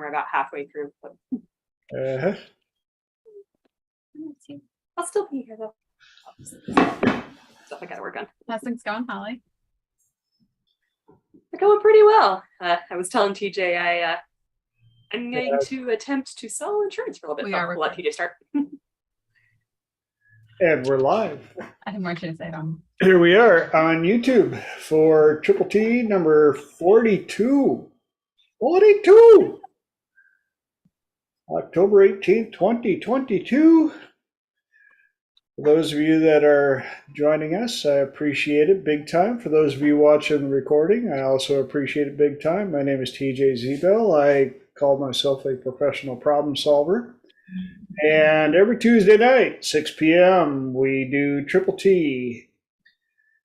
I got halfway through. But Uh-huh. I'll still be here though. Stuff I gotta work on. How's things going, Holly? They're going pretty well. I was telling TJ I'm going to attempt to sell insurance for a little bit. I'll let TJ start. And we're live. I have more to say on. Here we are on YouTube for Triple T number 42. 42! October 18th, 2022. For those of you that are joining us, I appreciate it big time. For those of you watching the recording, I also appreciate it big time. My name is TJ Dispel. I call myself a professional problem solver. And every Tuesday night, 6 p.m., we do Triple T.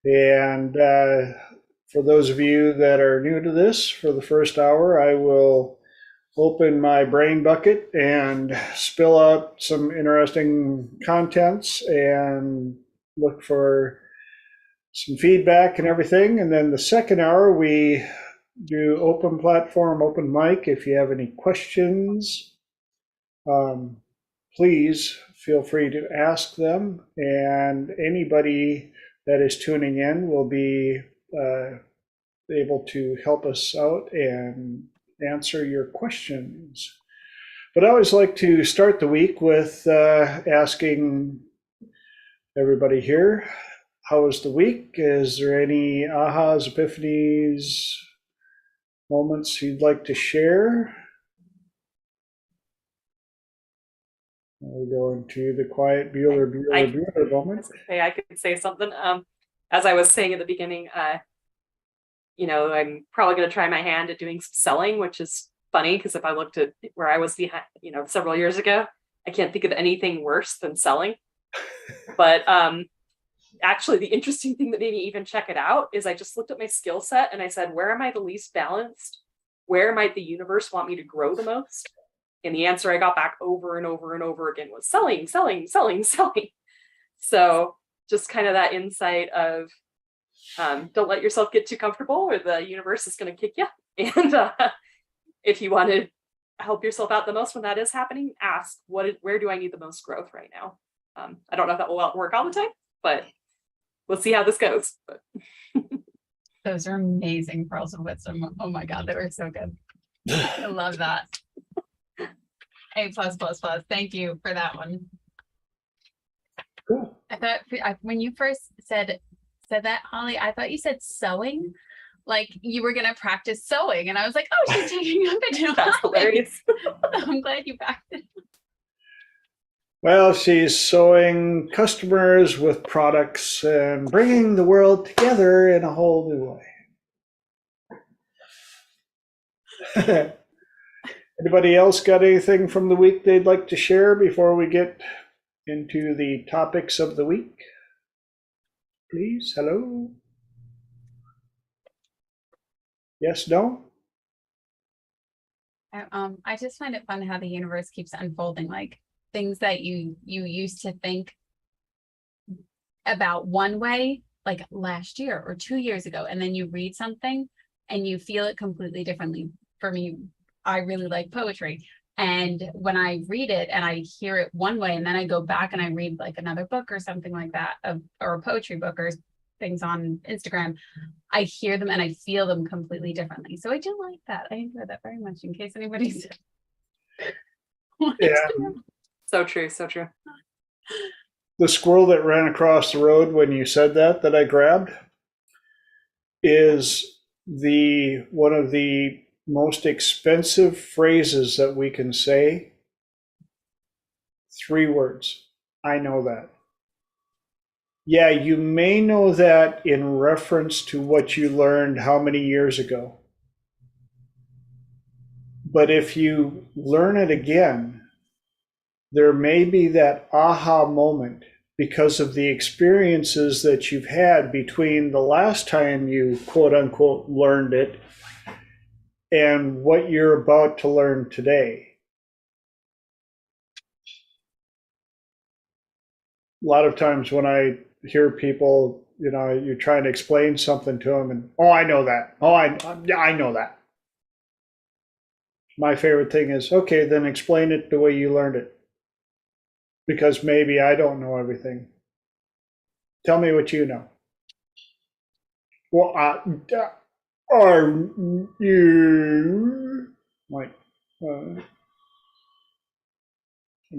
And for those of you that are new to this, for the first hour, I will open my brain bucket and spill out some interesting contents and look for some feedback and everything. And then the second hour, we do open platform, open mic. If you have any questions, please feel free to ask them. And anybody that is tuning in will be able to help us out and answer your questions. But I always like to start the week with asking everybody here, how was the week? Is there any ahas, epiphanies, moments you'd like to share? We go into the quiet Bueller moment. Hey, I could say something. As I was saying at the beginning, you know, I'm probably going to try my hand at doing some selling, which is funny because if I looked at where I was behind, you know, several years ago, I can't think of anything worse than selling. But actually, the interesting thing that made me even check it out is I just looked at my skill set and I said, where am I the least balanced? Where might the universe want me to grow the most? And the answer I got back over and over and over again was selling, selling, selling, selling. So just kind of that insight of don't let yourself get too comfortable or the universe is going to kick you. And if you want to help yourself out the most when that is happening, ask, where do I need the most growth right now? I don't know if that will work all the time, but we'll see how this goes. But Those are amazing pearls of wisdom. Oh my God, they were so good. I love that. A+++. Thank you for that one. Cool. I thought when you first said that, Holly, I thought you said sewing, like you were gonna practice sewing, and I was like, oh, she's taking up a new that's hilarious. I'm glad you backed it. Well, she's sewing customers with products and bringing the world together in a whole new way. Anybody else got anything from the week they'd like to share before we get into the topics of the week? Please, hello? Yes, no? I just find it fun how the universe keeps unfolding, like things that you used to think about one way, like last year or 2 years ago, and then you read something and you feel it completely differently. For me, I really like poetry. And when I read it and I hear it one way, and then I go back and I read like another book or something like that, or a poetry book or things on Instagram, I hear them and I feel them completely differently. So I do like that. I enjoy that very much, in case anybody's Yeah. So true, so true. The squirrel that ran across the road when you said that I grabbed is one of the most expensive phrases that we can say. 3 words. I know that. Yeah, you may know that in reference to what you learned how many years ago. But if you learn it again, there may be that aha moment because of the experiences that you've had between the last time you quote unquote learned it and what you're about to learn today. A lot of times when I hear people, you know, you're trying to explain something to them and, oh, I know that. Oh, I know that. my favorite thing is, okay, then explain it the way you learned it. Because maybe I don't know everything. Tell me what you know. Well, are you like,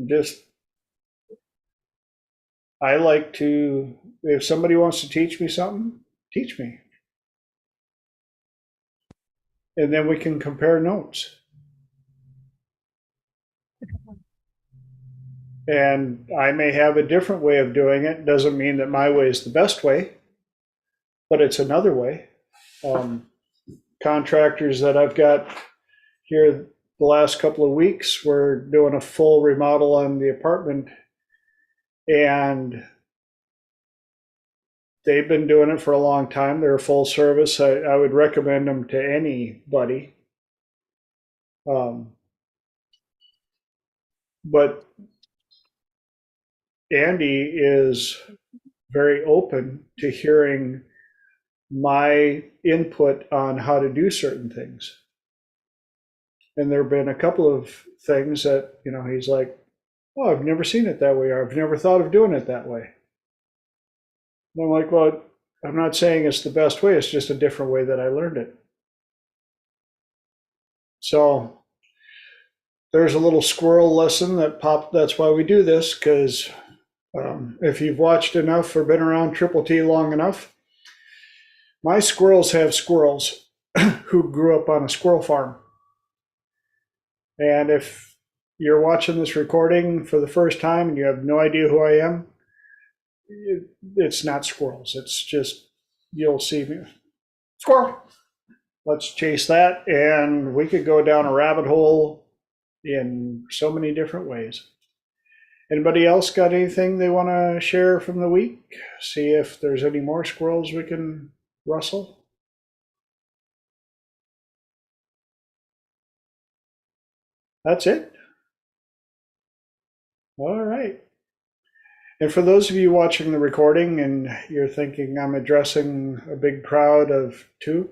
just, I like to, if somebody wants to teach me something, teach me. And then we can compare notes. And I may have a different way of doing it. Doesn't mean that my way is the best way, but it's another way. Contractors that I've got here the last couple of weeks, we're doing a full remodel on the apartment, and they've been doing it for a long time. They're full service. I would recommend them to anybody. But Andy is very open to hearing my input on how to do certain things. And there have been a couple of things that, he's like, oh, I've never seen it that way, or I've never thought of doing it that way. And I'm like, well, I'm not saying it's the best way, it's just a different way that I learned it. So there's a little squirrel lesson that popped. That's why we do this, because if you've watched enough or been around Triple T long enough, my squirrels have squirrels who grew up on a squirrel farm. And if you're watching this recording for the first time and you have no idea who I am, it's not squirrels. It's just, you'll see me. Squirrel. Let's chase that. And we could go down a rabbit hole in so many different ways. Anybody else got anything they want to share from the week? See if there's any more squirrels we can rustle. That's it. All right. And for those of you watching the recording and you're thinking I'm addressing a big crowd of two,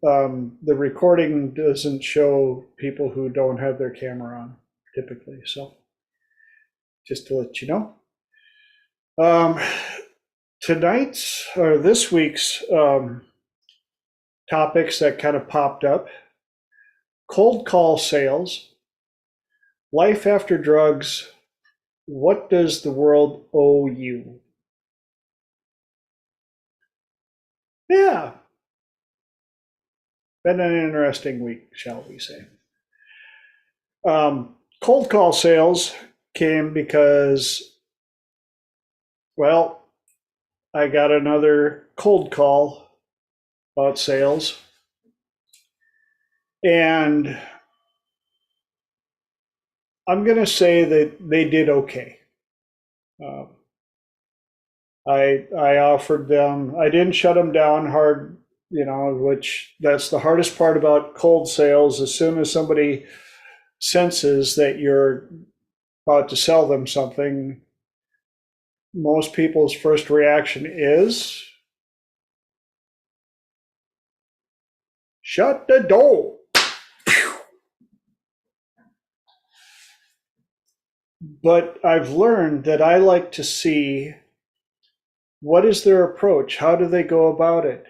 the recording doesn't show people who don't have their camera on typically. So just to let you know. Tonight's or this week's topics that kind of popped up: cold call sales, life after drugs, what does the world owe you? Yeah, been an interesting week, shall we say. Cold call sales came because, well, I got another cold call about sales, and I'm going to say that they did okay. I offered them, I didn't shut them down hard, which that's the hardest part about cold sales. As soon as somebody senses that you're about to sell them something, most people's first reaction is, shut the door. But I've learned that I like to see, what is their approach? How do they go about it?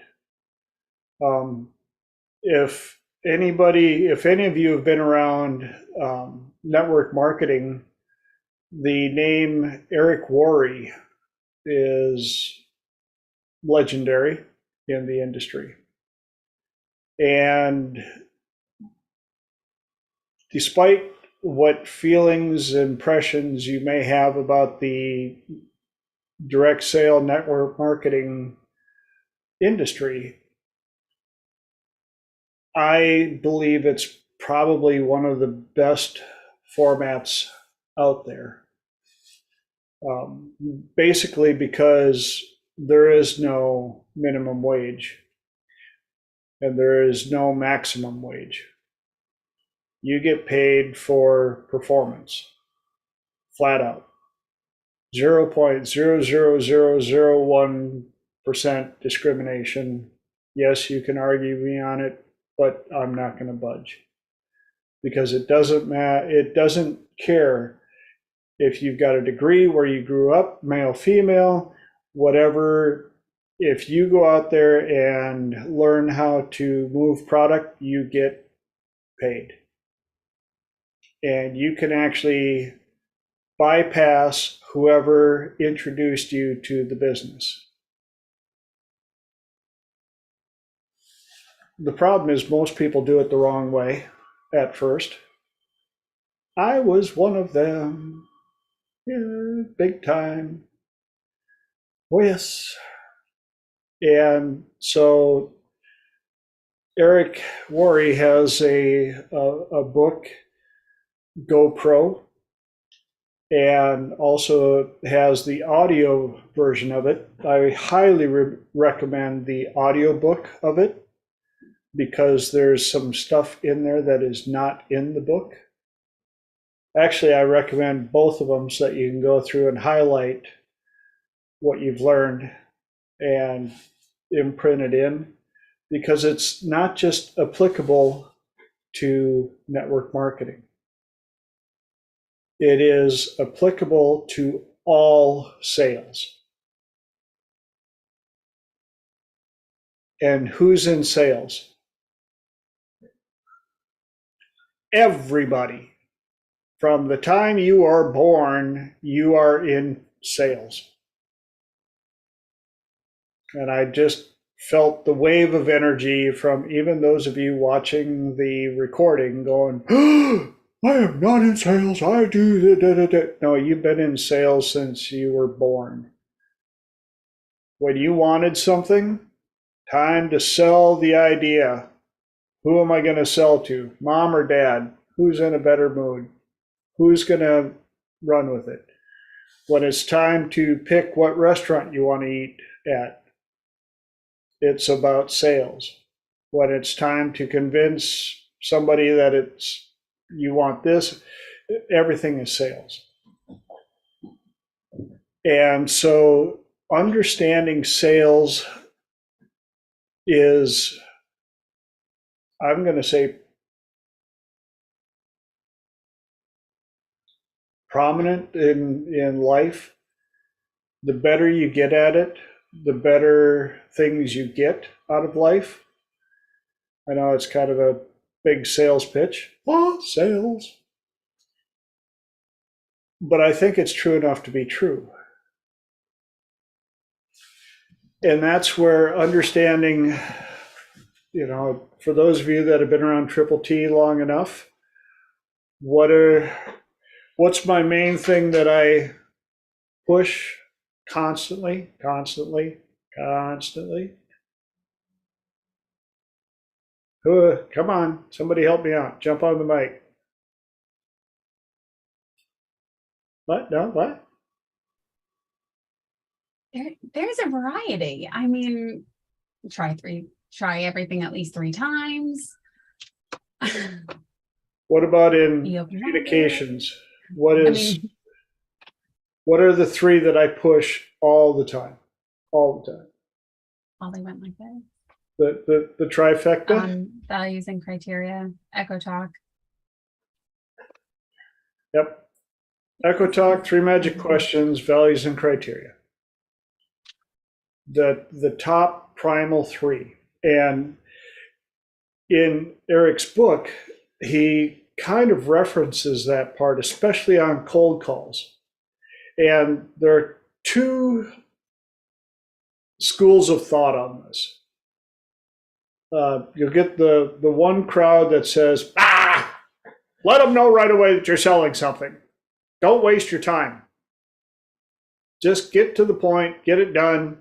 If any of you have been around network marketing, the name Eric Worre is legendary in the industry. And despite what feelings, impressions you may have about the direct sale network marketing industry, I believe it's probably one of the best formats out there. Basically because there is no minimum wage and there is no maximum wage. You get paid for performance, flat out. 0.00001% discrimination. Yes, you can argue me on it, but I'm not going to budge. because it doesn't care if you've got a degree, where you grew up, male, female, whatever. If you go out there and learn how to move product, you get paid. And you can actually bypass whoever introduced you to the business. The problem is most people do it the wrong way at first. I was one of them. Yeah, big time. Oh, yes. And so Eric Worre has a book, GoPro, and also has the audio version of it. I highly recommend the audio book of it, because there's some stuff in there that is not in the book. Actually, I recommend both of them so that you can go through and highlight what you've learned and imprint it in, because it's not just applicable to network marketing. It is applicable to all sales. And who's in sales? Everybody. From the time you are born, you are in sales. And I just felt the wave of energy from even those of you watching the recording going, oh, I am not in sales, I do da. No, you've been in sales since you were born. When you wanted something, time to sell the idea. Who am I going to sell to? Mom or dad? Who's in a better mood? Who's going to run with it? When it's time to pick what restaurant you want to eat at, it's about sales. When it's time to convince somebody that you want this, everything is sales. And so understanding sales is, I'm going to say, prominent in life. The better you get at it, the better things you get out of life. I know it's kind of a big sales pitch. Oh, sales. But I think it's true enough to be true. And that's where understanding, for those of you that have been around Triple T long enough, what's my main thing that I push constantly? Come on, somebody help me out. Jump on the mic. What? No, what? There's a variety. I mean, try everything at least 3 times. What about in communications? What are the 3 that I push all the time? All the time. They went like that. The trifecta? Values and criteria, echo talk. Yep. Echo talk, 3 magic questions, values and criteria. The top primal 3. And in Eric's book, he kind of references that part, especially on cold calls. And there are 2 schools of thought on this. You'll get the one crowd that says, let them know right away that you're selling something. Don't waste your time. Just get to the point, get it done.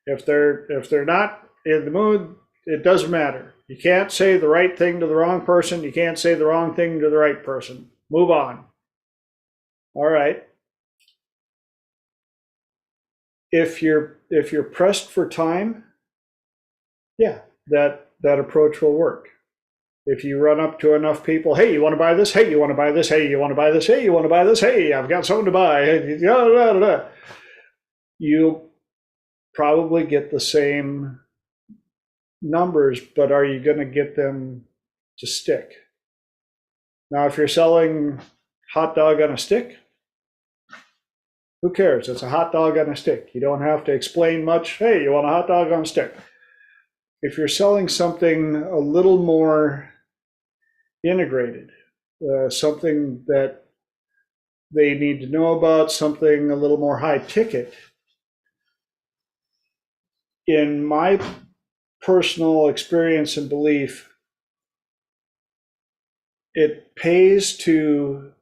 If they're not in the mood, it doesn't matter. You can't say the right thing to the wrong person. You can't say the wrong thing to the right person. Move on. All right. If you're pressed for time, yeah, that approach will work. If you run up to enough people, hey, you want to buy this? Hey, you want to buy this? Hey, you want to buy this? Hey, you want to buy this? Hey, I've got something to buy. You'll probably get the same numbers, but are you going to get them to stick? Now, if you're selling hot dog on a stick, who cares? It's a hot dog on a stick. You don't have to explain much. Hey, you want a hot dog on a stick? If you're selling something a little more integrated, something that they need to know about, something a little more high ticket, in my personal experience and belief, it pays to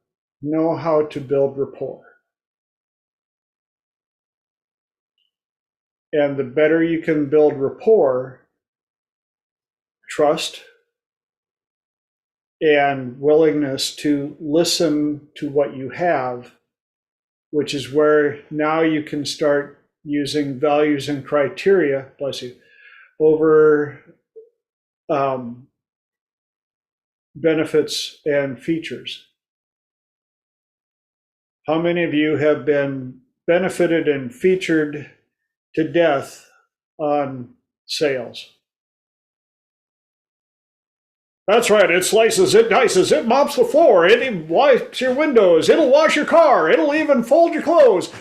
know how to build rapport. And the better you can build rapport, trust, and willingness to listen to what you have, which is where now you can start using values and criteria, bless you, over benefits and features. How many of you have been benefited and featured to death on sales? That's right, it slices, it dices, it mops the floor, it wipes your windows, it'll wash your car, it'll even fold your clothes.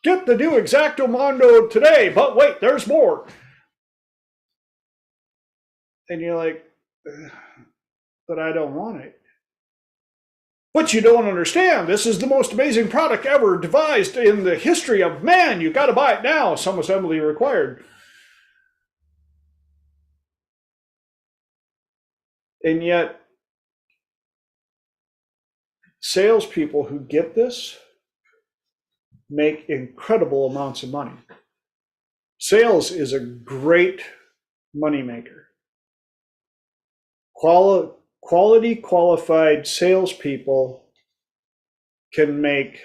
Get the new Exacto Mondo today, but wait, there's more. And you're like, but I don't want it. But you don't understand. This is the most amazing product ever devised in the history of man. You got to buy it now. Some assembly required. And yet, salespeople who get this make incredible amounts of money. Sales is a great moneymaker. Quality, qualified salespeople can make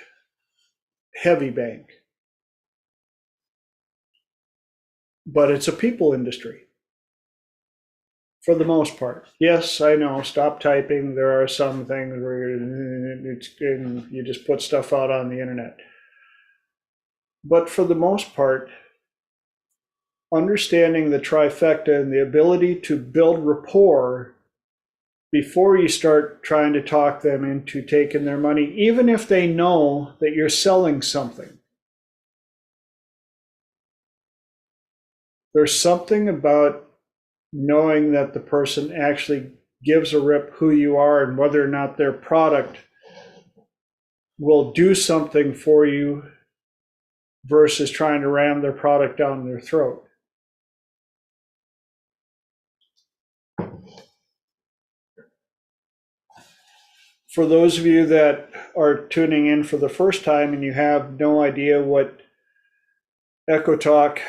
heavy bank. But it's a people industry for the most part. Yes, I know, stop typing. There are some things where you just put stuff out on the internet. But for the most part, understanding the trifecta and the ability to build rapport before you start trying to talk them into taking their money, even if they know that you're selling something. There's something about knowing that the person actually gives a rip who you are and whether or not their product will do something for you versus trying to ram their product down their throat. For those of you that are tuning in for the first time and you have no idea what Echo Talk,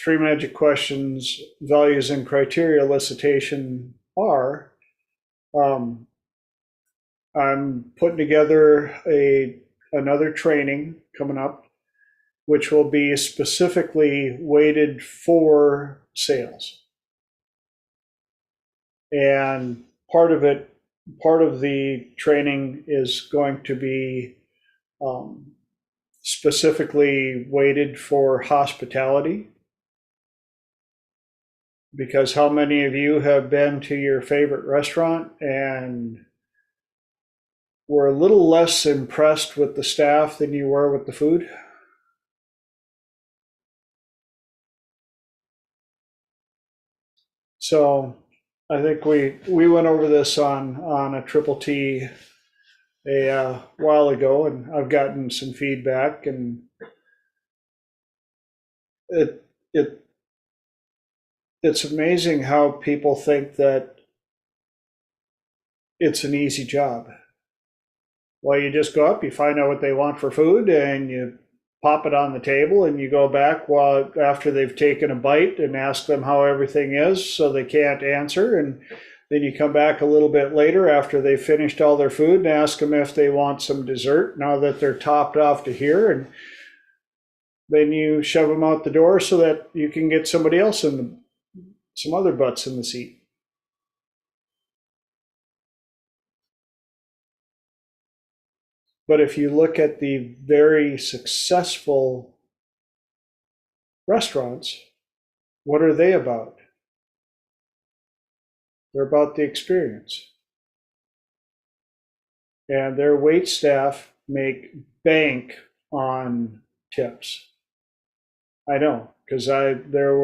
3 Magic Questions, Values and Criteria Elicitation are, I'm putting together another training coming up, which will be specifically weighted for sales. And part of the training is going to be specifically weighted for hospitality. Because how many of you have been to your favorite restaurant and were a little less impressed with the staff than you were with the food? So I think we went over this on a Triple T a while ago, and I've gotten some feedback, and it's amazing how people think that it's an easy job. Well, you just go up, you find out what they want for food, and you pop it on the table, and you go back after they've taken a bite and ask them how everything is, so they can't answer, and then you come back a little bit later after they've finished all their food and ask them if they want some dessert now that they're topped off to here, and then you shove them out the door so that you can get somebody else some other butts in the seat. But if you look at the very successful restaurants, what are they about? They're about the experience. and their wait staff make bank on tips. I know, because there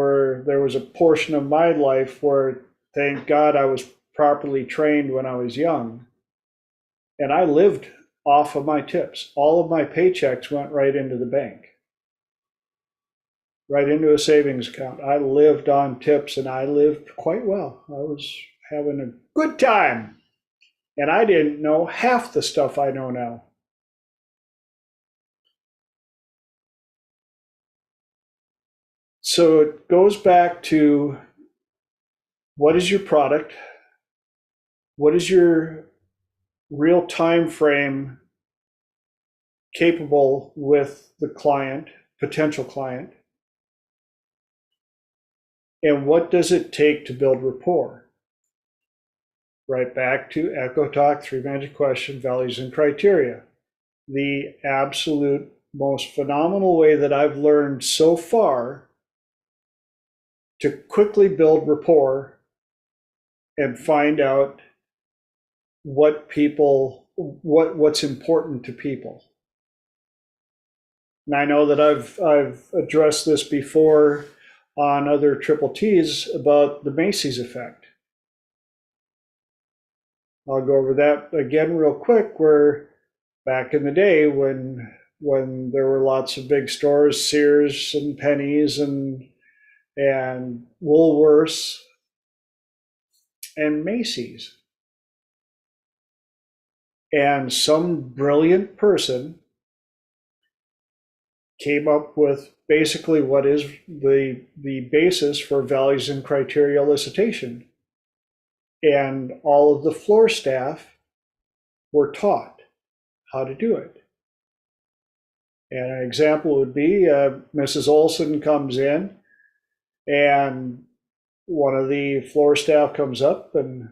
was a portion of my life where, thank God, I was properly trained when I was young, and I lived off of my tips. All of my paychecks went right into the bank, right into a savings account. I lived on tips, and I lived quite well. I was having a good time, and I didn't know half the stuff I know now. So it goes back to, what is your product? What is your real time frame capable with the client, potential client? And what does it take to build rapport? Right back to Echo Talk, 3 Magic Question, Values and Criteria. The absolute most phenomenal way that I've learned so far to quickly build rapport and find out what's important to people. And I know that I've addressed this before on other triple T's about the Macy's effect. I'll go over that again real quick, where back in the day when there were lots of big stores, Sears and Penny's and Woolworths and Macy's. And some brilliant person came up with basically what is the basis for values and criteria elicitation. And all of the floor staff were taught how to do it. And an example would be Mrs. Olson comes in, and one of the floor staff comes up and,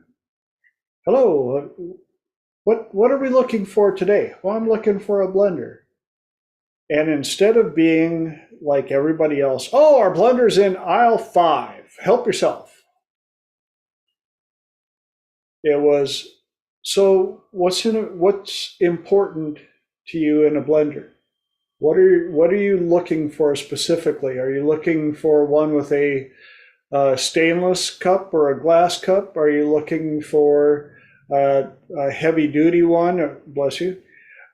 hello, what are we looking for today? Well, I'm looking for a blender. And instead of being like everybody else, oh, our blender's in aisle 5, help yourself. It was, so what's important to you in a blender? What are you looking for specifically? Are you looking for one with a stainless cup or a glass cup? Are you looking for a heavy duty one, bless you,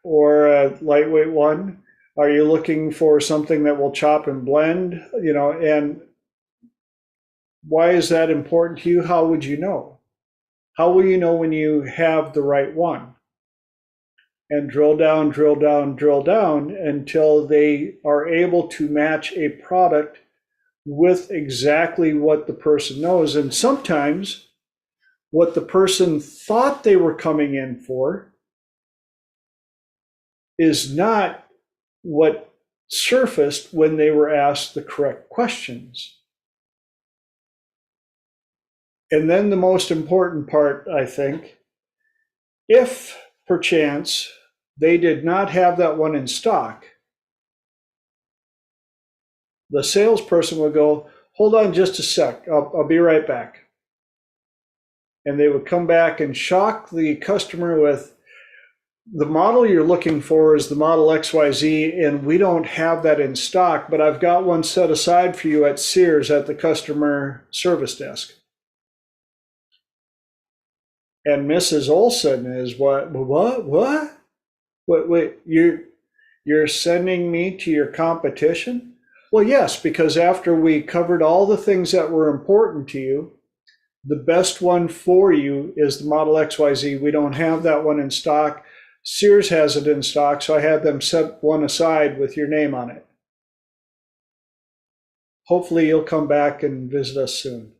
or a lightweight one? Are you looking for something that will chop and blend? And why is that important to you? How would you know? How will you know when you have the right one? And drill down, drill down, drill down until they are able to match a product with exactly what the person knows. And sometimes what the person thought they were coming in for is not what surfaced when they were asked the correct questions. And then the most important part, I think, if perchance they did not have that one in stock, the salesperson would go, hold on just a sec, I'll be right back. And they would come back and shock the customer with, the model you're looking for is the model XYZ, and we don't have that in stock, but I've got one set aside for you at Sears at the customer service desk. And Mrs. Olson is what? Wait, you're sending me to your competition? Well, yes, because after we covered all the things that were important to you, the best one for you is the Model XYZ. We don't have that one in stock. Sears has it in stock, so I had them set one aside with your name on it. Hopefully you'll come back and visit us soon.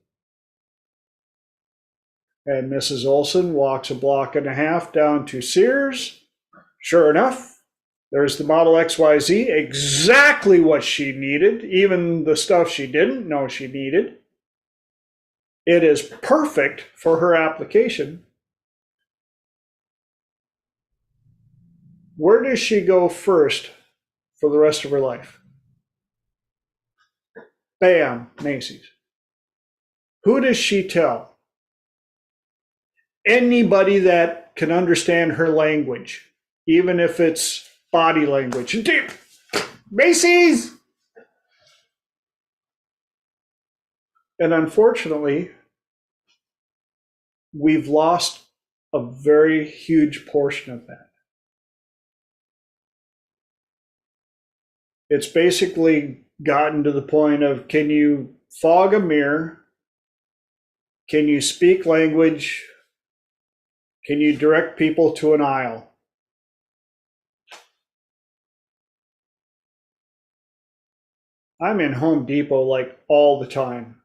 And Mrs. Olson walks a block and a half down to Sears. Sure enough, there's the Model XYZ, exactly what she needed, even the stuff she didn't know she needed. It is perfect for her application. Where does she go first for the rest of her life? Bam, Macy's. Who does she tell? Anybody that can understand her language, even if it's body language. Macy's! And unfortunately, we've lost a very huge portion of that. It's basically gotten to the point of, can you fog a mirror? Can you speak language? Can you direct people to an aisle? I'm in Home Depot like all the time.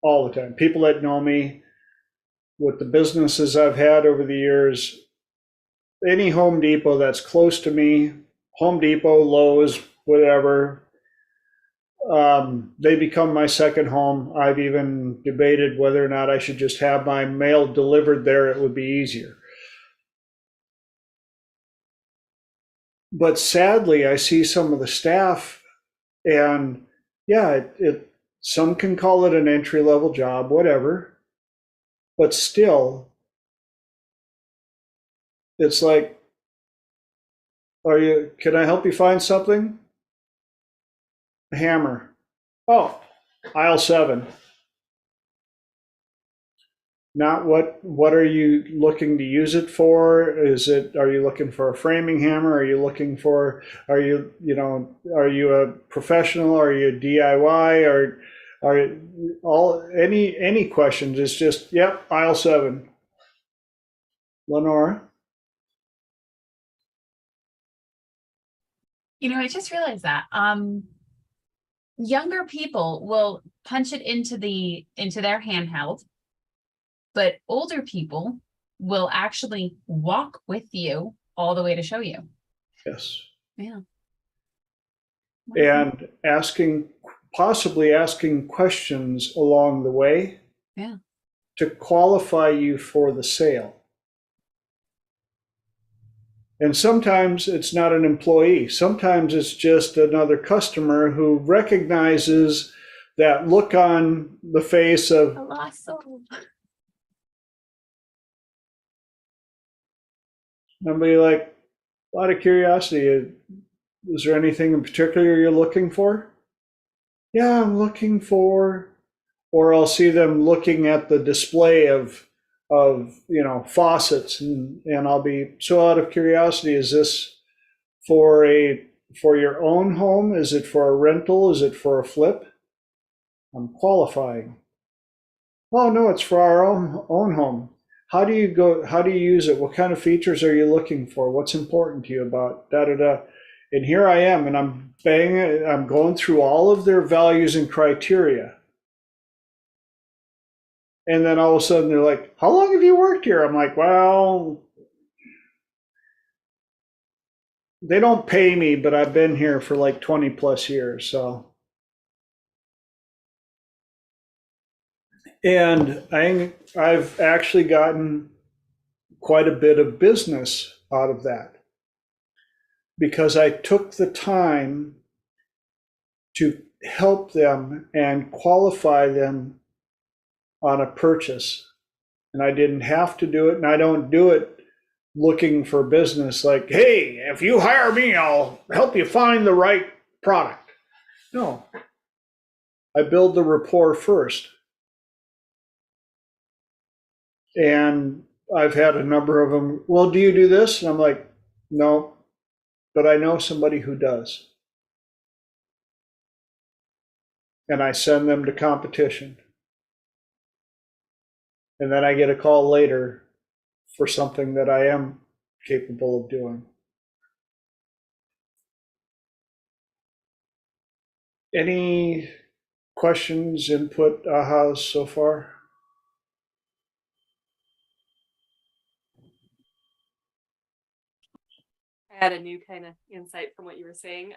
All the time. People that know me, with the businesses I've had over the years, any Home Depot that's close to me, Home Depot, Lowe's, whatever, they become my second home. I've even debated whether or not I should just have my mail delivered there. It would be easier. But sadly, I see some of the staff, and yeah, some can call it an entry-level job, whatever. But still, it's like, can I help you find something? A hammer. Oh, aisle 7. Not what are you looking to use it for? Are you looking for a framing hammer? Are you a professional? Are you a DIY? Or any questions? It's just, yep, aisle 7. Lenora? I just realized that younger people will punch it into their handheld, but older people will actually walk with you all the way to show you. Yes. Yeah. And possibly asking questions along the way. Yeah. To qualify you for the sale. And sometimes it's not an employee. Sometimes it's just another customer who recognizes that look on the face of a lost soul. Somebody like, out of curiosity, is there anything in particular you're looking for? Yeah, I'm looking for, or I'll see them looking at the display of faucets, and I'll be, so out of curiosity, is this for your own home? Is it for a rental? Is it for a flip? I'm qualifying. Oh no, it's for our own home. How do you use it? What kind of features are you looking for? What's important to you about da da da? And here I am, and I'm going through all of their values and criteria. And then all of a sudden they're like, how long have you worked here? I'm like, well, they don't pay me, but I've been here for like 20 plus years. So, and I've actually gotten quite a bit of business out of that because I took the time to help them and qualify them on a purchase. And I didn't have to do it, and I don't do it looking for business like, hey, if you hire me, I'll help you find the right product. No, I build the rapport first. And I've had a number of them, well, do you do this? And I'm like, no, but I know somebody who does. And I send them to competition. And then I get a call later for something that I am capable of doing. Any questions, input, ahas so far? I had a new kind of insight from what you were saying.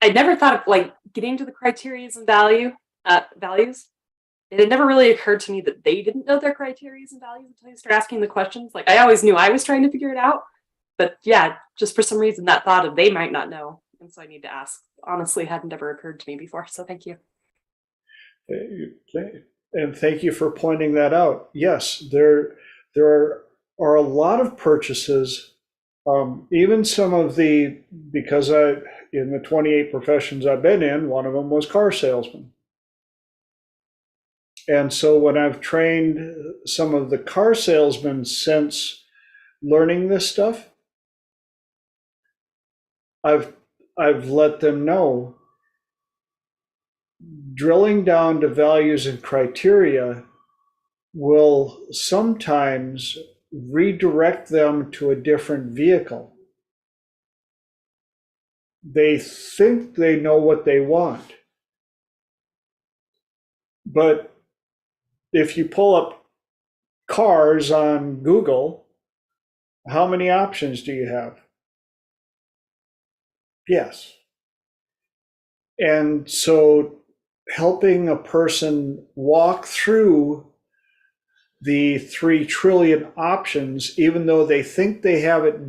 I'd never thought of like getting to the criterias and values. It had never really occurred to me that they didn't know their criterias and values until you start asking the questions. Like I always knew I was trying to figure it out, but yeah, just for some reason that thought of they might not know, and so I need to ask. Honestly, hadn't ever occurred to me before. So thank you. And thank you for pointing that out. Yes, there are are a lot of purchases, even some of because in the 28 professions I've been in, one of them was car salesman. And so when I've trained some of the car salesmen since learning this stuff, I've let them know drilling down to values and criteria will sometimes redirect them to a different vehicle. They think they know what they want. But if you pull up cars on Google, how many options do you have? Yes. And so helping a person walk through the 3 trillion options, even though they think they have it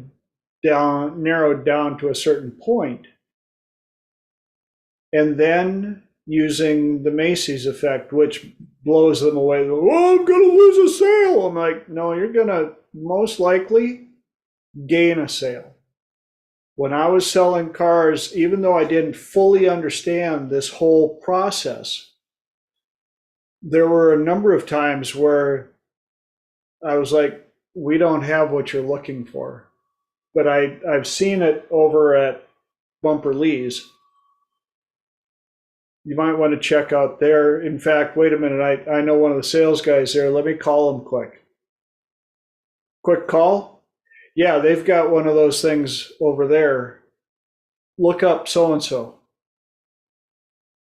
narrowed down to a certain point, and then using the Macy's effect, which blows them away. Oh, I'm going to lose a sale. I'm like, no, you're going to most likely gain a sale. When I was selling cars, even though I didn't fully understand this whole process, there were a number of times where I was like, we don't have what you're looking for. But I've seen it over at Bumper Lee's. You might want to check out there. In fact, wait a minute, I know one of the sales guys there. Let me call him quick. Quick call? Yeah, they've got one of those things over there. Look up so-and-so.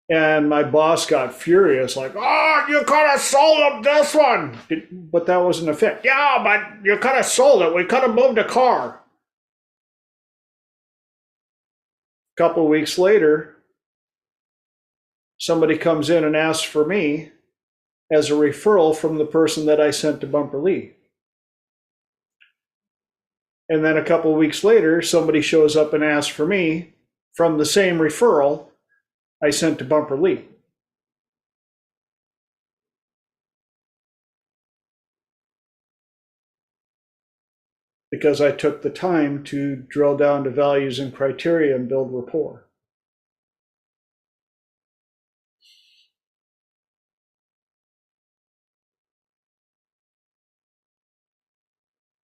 And my boss got furious, like, oh, you could have sold him this one. But that wasn't a fit. Yeah, but you could have sold it. We could have moved a car. A couple of weeks later, somebody comes in and asks for me as a referral from the person that I sent to Bumper Lee. And then a couple of weeks later, somebody shows up and asks for me from the same referral I sent to Bumper Lee. Because I took the time to drill down to values and criteria and build rapport.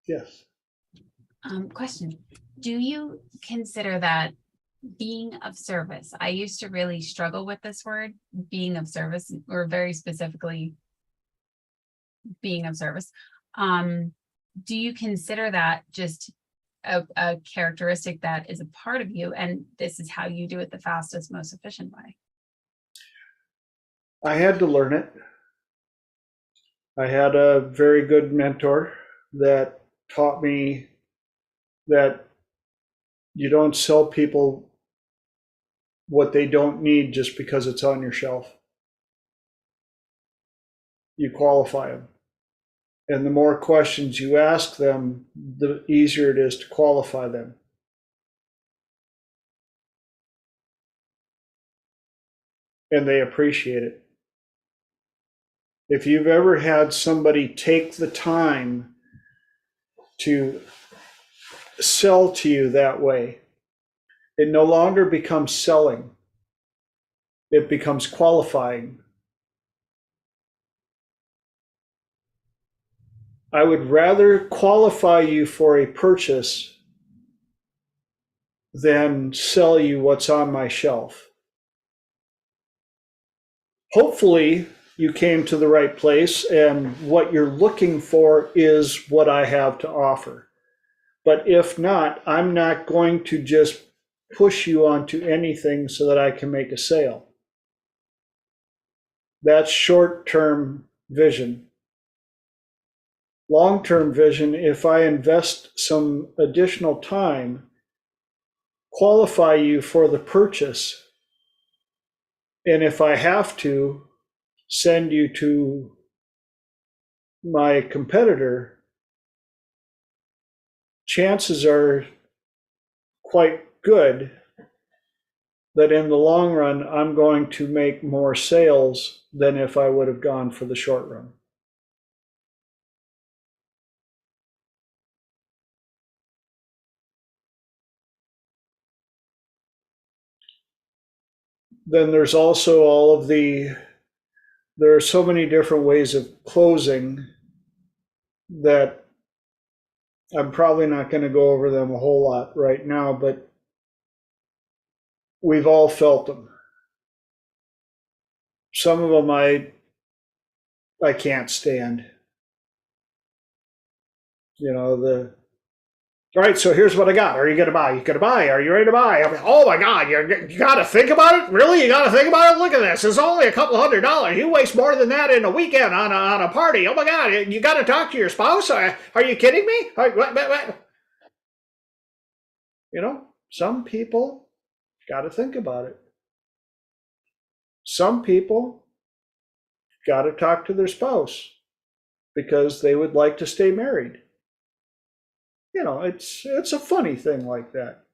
Yes. Question. Do you consider that being of service? I used to really struggle with this word, being of service, or very specifically being of service. Do you consider that just a characteristic that is a part of you, and this is how you do it the fastest, most efficient way? I had to learn it. I had a very good mentor that taught me that you don't sell people what they don't need just because it's on your shelf. You qualify them. And the more questions you ask them, the easier it is to qualify them. And they appreciate it. If you've ever had somebody take the time to sell to you that way, it no longer becomes selling. It becomes qualifying. I would rather qualify you for a purchase than sell you what's on my shelf. Hopefully, you came to the right place and what you're looking for is what I have to offer. But if not, I'm not going to just push you onto anything so that I can make a sale. That's short-term vision. Long-term vision, if I invest some additional time, qualify you for the purchase, and if I have to, send you to my competitor, chances are quite good that in the long run, I'm going to make more sales than if I would have gone for the short run. then there's also all of there are so many different ways of closing that I'm probably not going to go over them a whole lot right now, but we've all felt them. Some of them I can't stand. You know, all right, so here's what I got. Are you going to buy? You going to buy? Are you ready to buy? I mean, oh my God, you got to think about it? Really? You got to think about it? Look at this. It's only a couple $100. You waste more than that in a weekend on a party. Oh my God, you got to talk to your spouse? Are you kidding me? What? You know, some people got to think about it. Some people got to talk to their spouse because they would like to stay married. You know, it's a funny thing like that.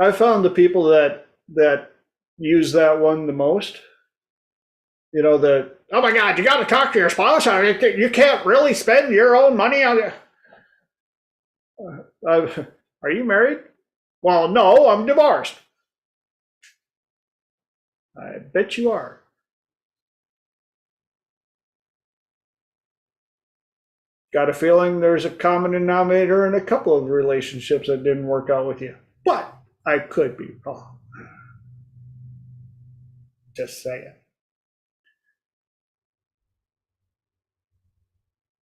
I found the people that use that one the most. You know, oh my God, you got to talk to your spouse. You can't really spend your own money on it. Are you married? Well, no, I'm divorced. I bet you are. Got a feeling there's a common denominator in a couple of relationships that didn't work out with you. But I could be wrong. Just saying.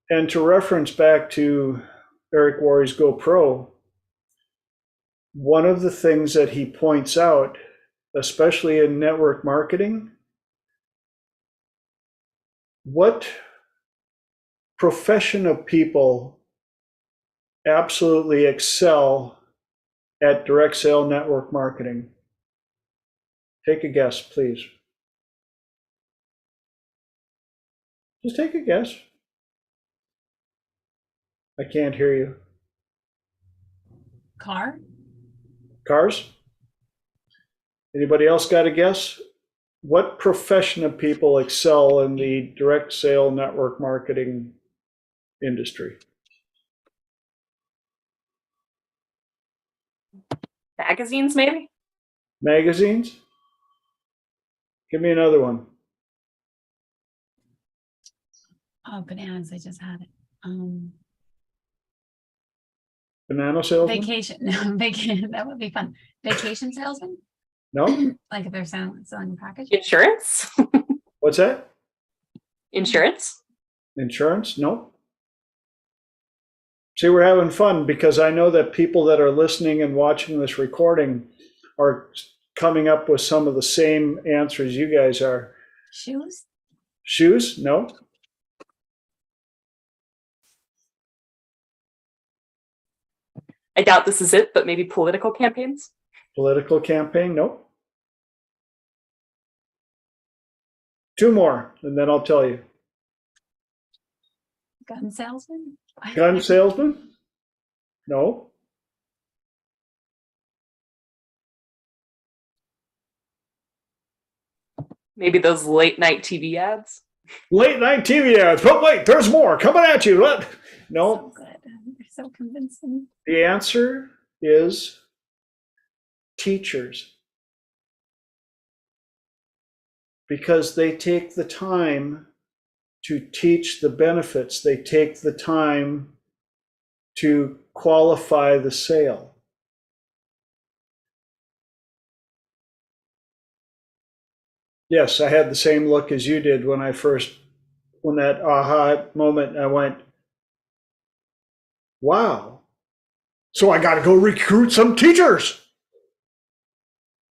And to reference back to Eric Worre's GoPro, one of the things that he points out, especially in network marketing, what profession of people absolutely excel at direct sale network marketing? Take a guess, please. Just take a guess. I can't hear you. Cars? Anybody else got a guess? What profession of people excel in the direct sale network marketing industry? Magazines, maybe? Magazines? Give me another one. Oh, bananas! I just had it. Banana salesman? Vacation. No, vacation. That would be fun. Vacation salesman. No? Like if they're selling a package. Insurance? What's that? Insurance? Insurance? No. See, we're having fun because I know that people that are listening and watching this recording are coming up with some of the same answers you guys are. Shoes? Shoes? No. I doubt this is it, but maybe political campaigns? Political campaign? No. Two more, and then I'll tell you. Gun salesman? Gun salesman? No. Maybe those late night TV ads? Late night TV ads. But wait, there's more coming at you. No. So good. They're so convincing. The answer is teachers. Because they take the time to teach the benefits. They take the time to qualify the sale. Yes, I had the same look as you did when that aha moment, I went, wow. So I got to go recruit some teachers.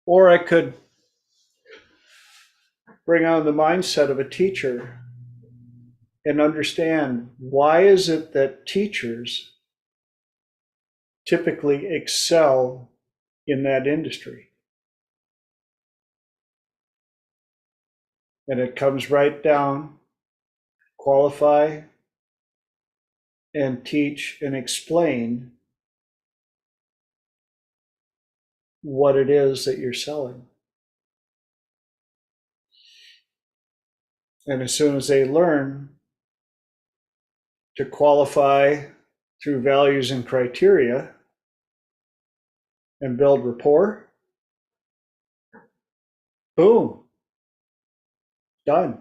Or I could bring on the mindset of a teacher and understand why is it that teachers typically excel in that industry. And it comes right down, qualify and teach and explain what it is that you're selling. And as soon as they learn to qualify through values and criteria and build rapport, Boom. Done.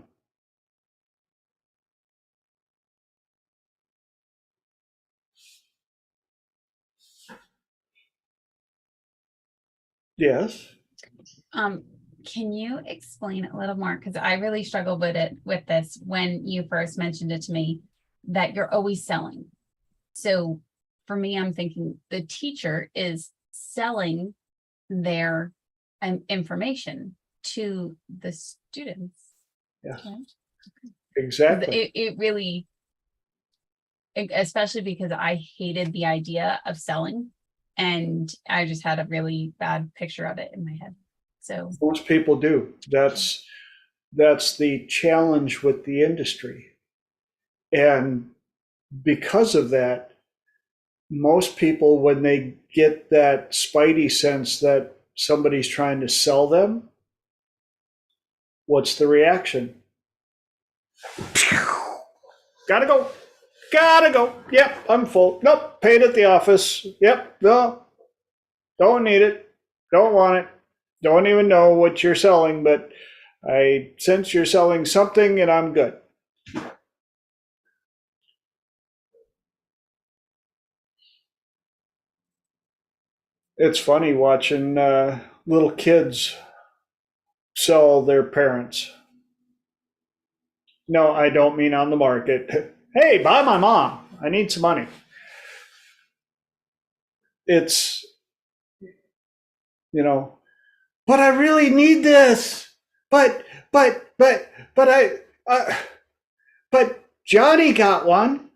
Yes. Can you explain a little more? Because I really struggled with this when you first mentioned it to me, that you're always selling. So for me, I'm thinking the teacher is selling their information to the students. Yes. Right? Exactly. It really, especially because I hated the idea of selling, and I just had a really bad picture of it in my head. So Most people do. That's the challenge with the industry. And because of that, most people, when they get that spidey sense that somebody's trying to sell them, what's the reaction? Gotta go. Gotta go. Yep, I'm full. Nope, paid at the office. Yep, no, don't need it. Don't want it. Don't even know what you're selling, but I sense you're selling something and I'm good. It's funny watching little kids sell their parents. No, I don't mean on the market. Hey, buy my mom. I need some money. It's, but I really need this. But, uh, but Johnny got one.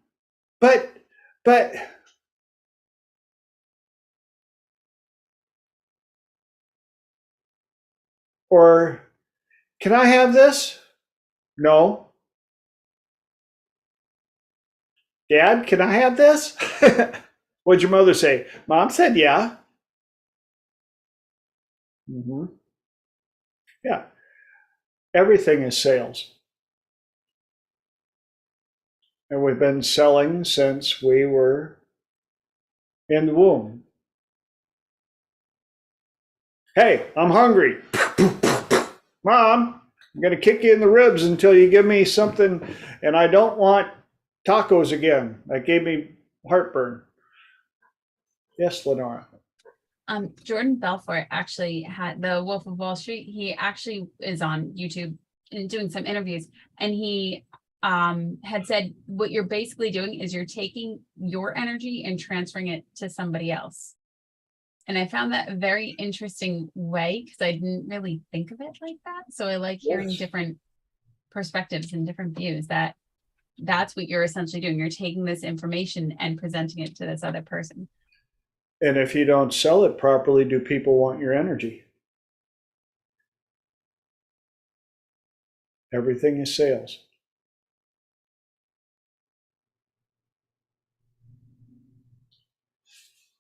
But, or can I have this? No. Dad, can I have this? What'd your mother say? Mom said, yeah. Mm-hmm. Yeah. Everything is sales. And we've been selling since we were in the womb. Hey, I'm hungry. Mom, I'm going to kick you in the ribs until you give me something, and I don't want tacos again. That gave me heartburn. Yes, Lenora. Jordan Belfort actually had the Wolf of Wall Street. He actually is on YouTube and doing some interviews, and he had said what you're basically doing is you're taking your energy and transferring it to somebody else. And I found that a very interesting way because I didn't really think of it like that. So I like hearing different perspectives and different views. That's what you're essentially doing. You're taking this information and presenting it to this other person. And if you don't sell it properly, do people want your energy? Everything is sales.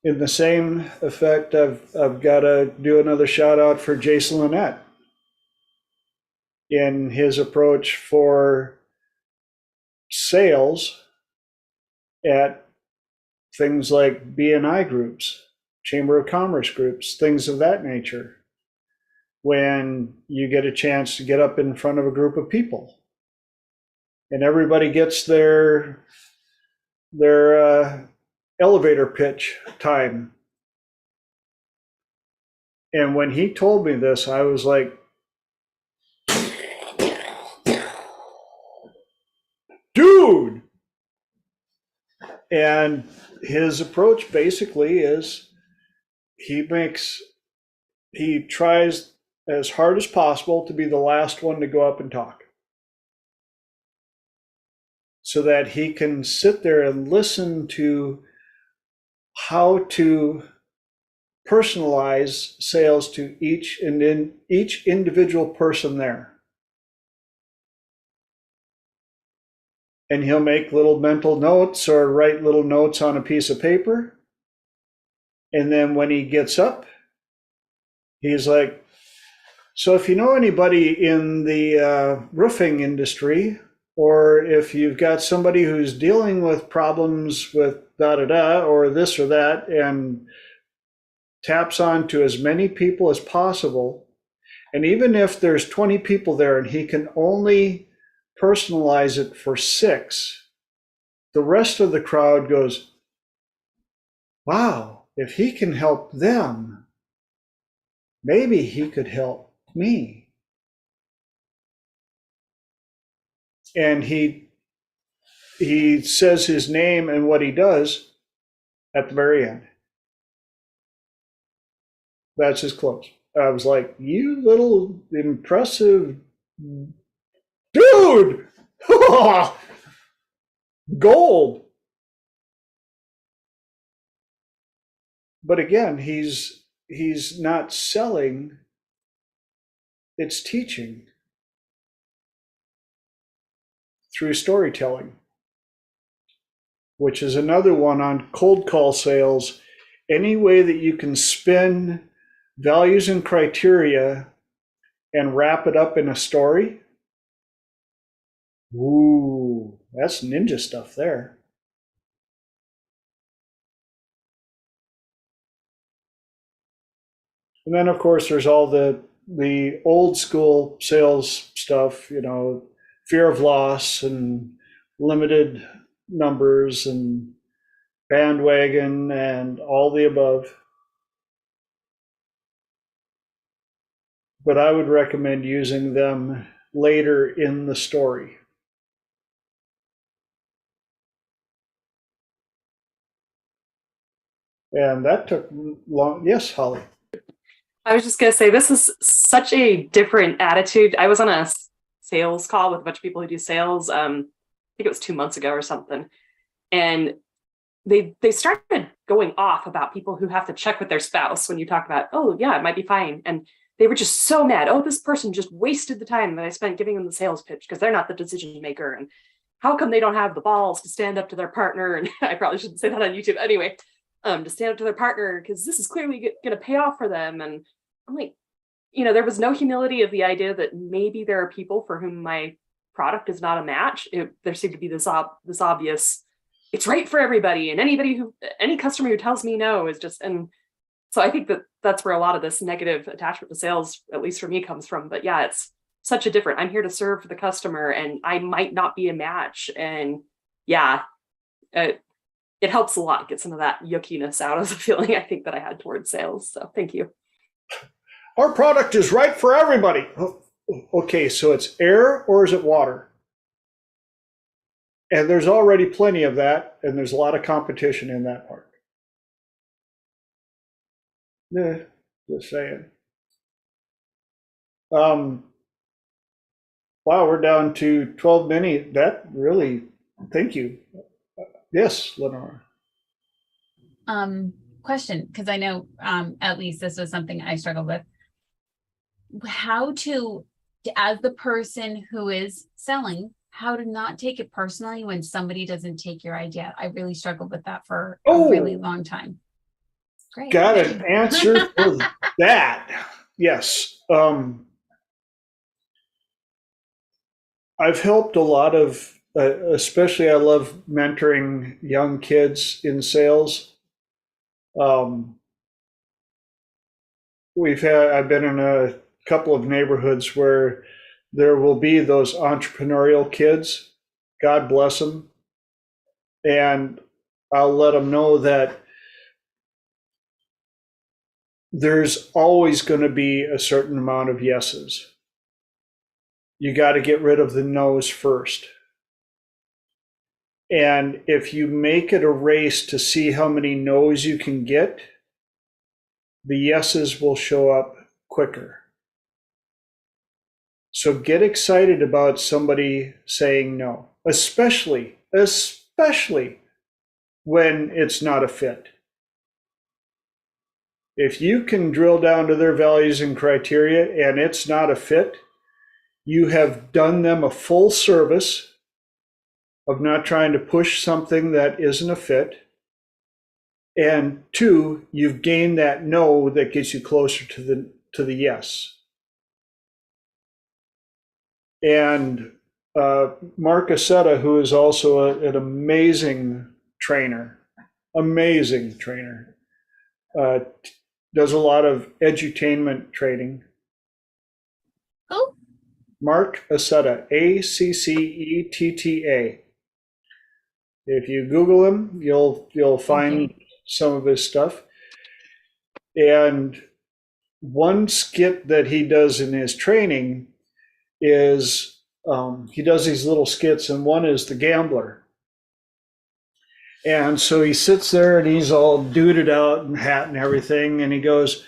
In the same effect, I've got to do another shout out for Jason Linett in his approach for sales at things like BNI groups, Chamber of Commerce groups, things of that nature. When you get a chance to get up in front of a group of people and everybody gets their elevator pitch time. And when he told me this, I was like, dude. And his approach basically is he tries as hard as possible to be the last one to go up and talk, so that he can sit there and listen to how to personalize sales to each individual person there. And he'll make little mental notes or write little notes on a piece of paper. And then when he gets up, he's like, so if you know anybody in the roofing industry, or if you've got somebody who's dealing with problems with da-da-da, or this or that, and taps on to as many people as possible, And even if there's 20 people there and he can only personalize it for 6, the rest of the crowd goes, wow, if he can help them, maybe he could help me. And he says his name and what he does at the very end. That's his close. I was like, you little impressive dude. Gold. But again, he's not selling, it's teaching through storytelling, which is another one on cold call sales. Any way that you can spin values and criteria and wrap it up in a story, ooh, that's ninja stuff there. And then, of course, there's all the old school sales stuff, fear of loss and limited numbers and bandwagon and all the above. But I would recommend using them later in the story. And that took long. Yes, Holly. I was just going to say, this is such a different attitude. I was on a sales call with a bunch of people who do sales. I think it was 2 months ago or something. And they started going off about people who have to check with their spouse when you talk about, oh, yeah, it might be fine. And they were just so mad. Oh, this person just wasted the time that I spent giving them the sales pitch because they're not the decision maker. And how come they don't have the balls to stand up to their partner? And I probably shouldn't say that on YouTube anyway. To stand up to their partner because this is clearly going to pay off for them. And I'm like, there was no humility of the idea that maybe there are people for whom my product is not a match. There seemed to be this obvious, it's right for everybody, and any customer who tells me no is just. And so I think that's where a lot of this negative attachment to sales, at least for me, comes from. But yeah, it's such a different. I'm here to serve the customer, and I might not be a match. And yeah, it helps a lot get some of that yuckiness out of the feeling I think that I had towards sales. So thank you. Our product is right for everybody. Okay, so it's air or is it water? And there's already plenty of that, and there's a lot of competition in that part. Yeah, just saying. Wow, we're down to 12 minutes. That really, thank you. Yes, Lenora. Question, because I know at least this was something I struggled with. How to, as the person who is selling, how to not take it personally when somebody doesn't take your idea. I really struggled with that for a really long time. Great. Got an answer for that. Yes. I've helped a lot of, especially I love mentoring young kids in sales. I've been in a couple of neighborhoods where there will be those entrepreneurial kids. God bless them. And I'll let them know that there's always going to be a certain amount of yeses. You got to get rid of the no's first. And if you make it a race to see how many no's you can get, the yeses will show up quicker. So get excited about somebody saying no, especially when it's not a fit. If you can drill down to their values and criteria and it's not a fit, you have done them a full service of not trying to push something that isn't a fit. And 2, you've gained that no that gets you closer to the yes. And Mark Twain, who is also an amazing trainer, does a lot of edutainment training. Oh, Mark Acetta, Accetta. If you Google him, you'll thank you. find some of his stuff. And one skit that he does in his training is he does these little skits, and one is the gambler. And so he sits there and he's all duded out and hat and everything, and he goes,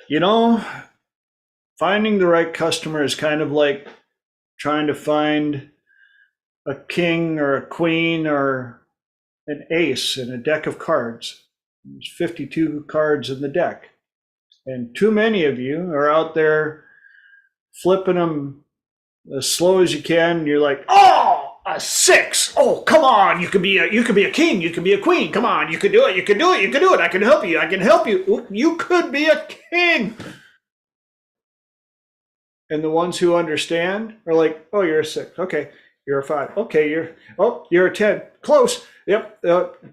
you know, finding the right customer is kind of like trying to find a king or a queen or an ace in a deck of cards. There's 52 cards in the deck. And too many of you are out there flipping them as slow as you can. And you're like, oh, a 6. Oh, come on. You could be a king. You could be a queen. Come on. You could do it. You can do it. You can do it. I can help you. I can help you. Ooh, you could be a king. And the ones who understand are like, oh, you're a 6. Okay. You're a 5. Okay. You're a 10. Close. Yep.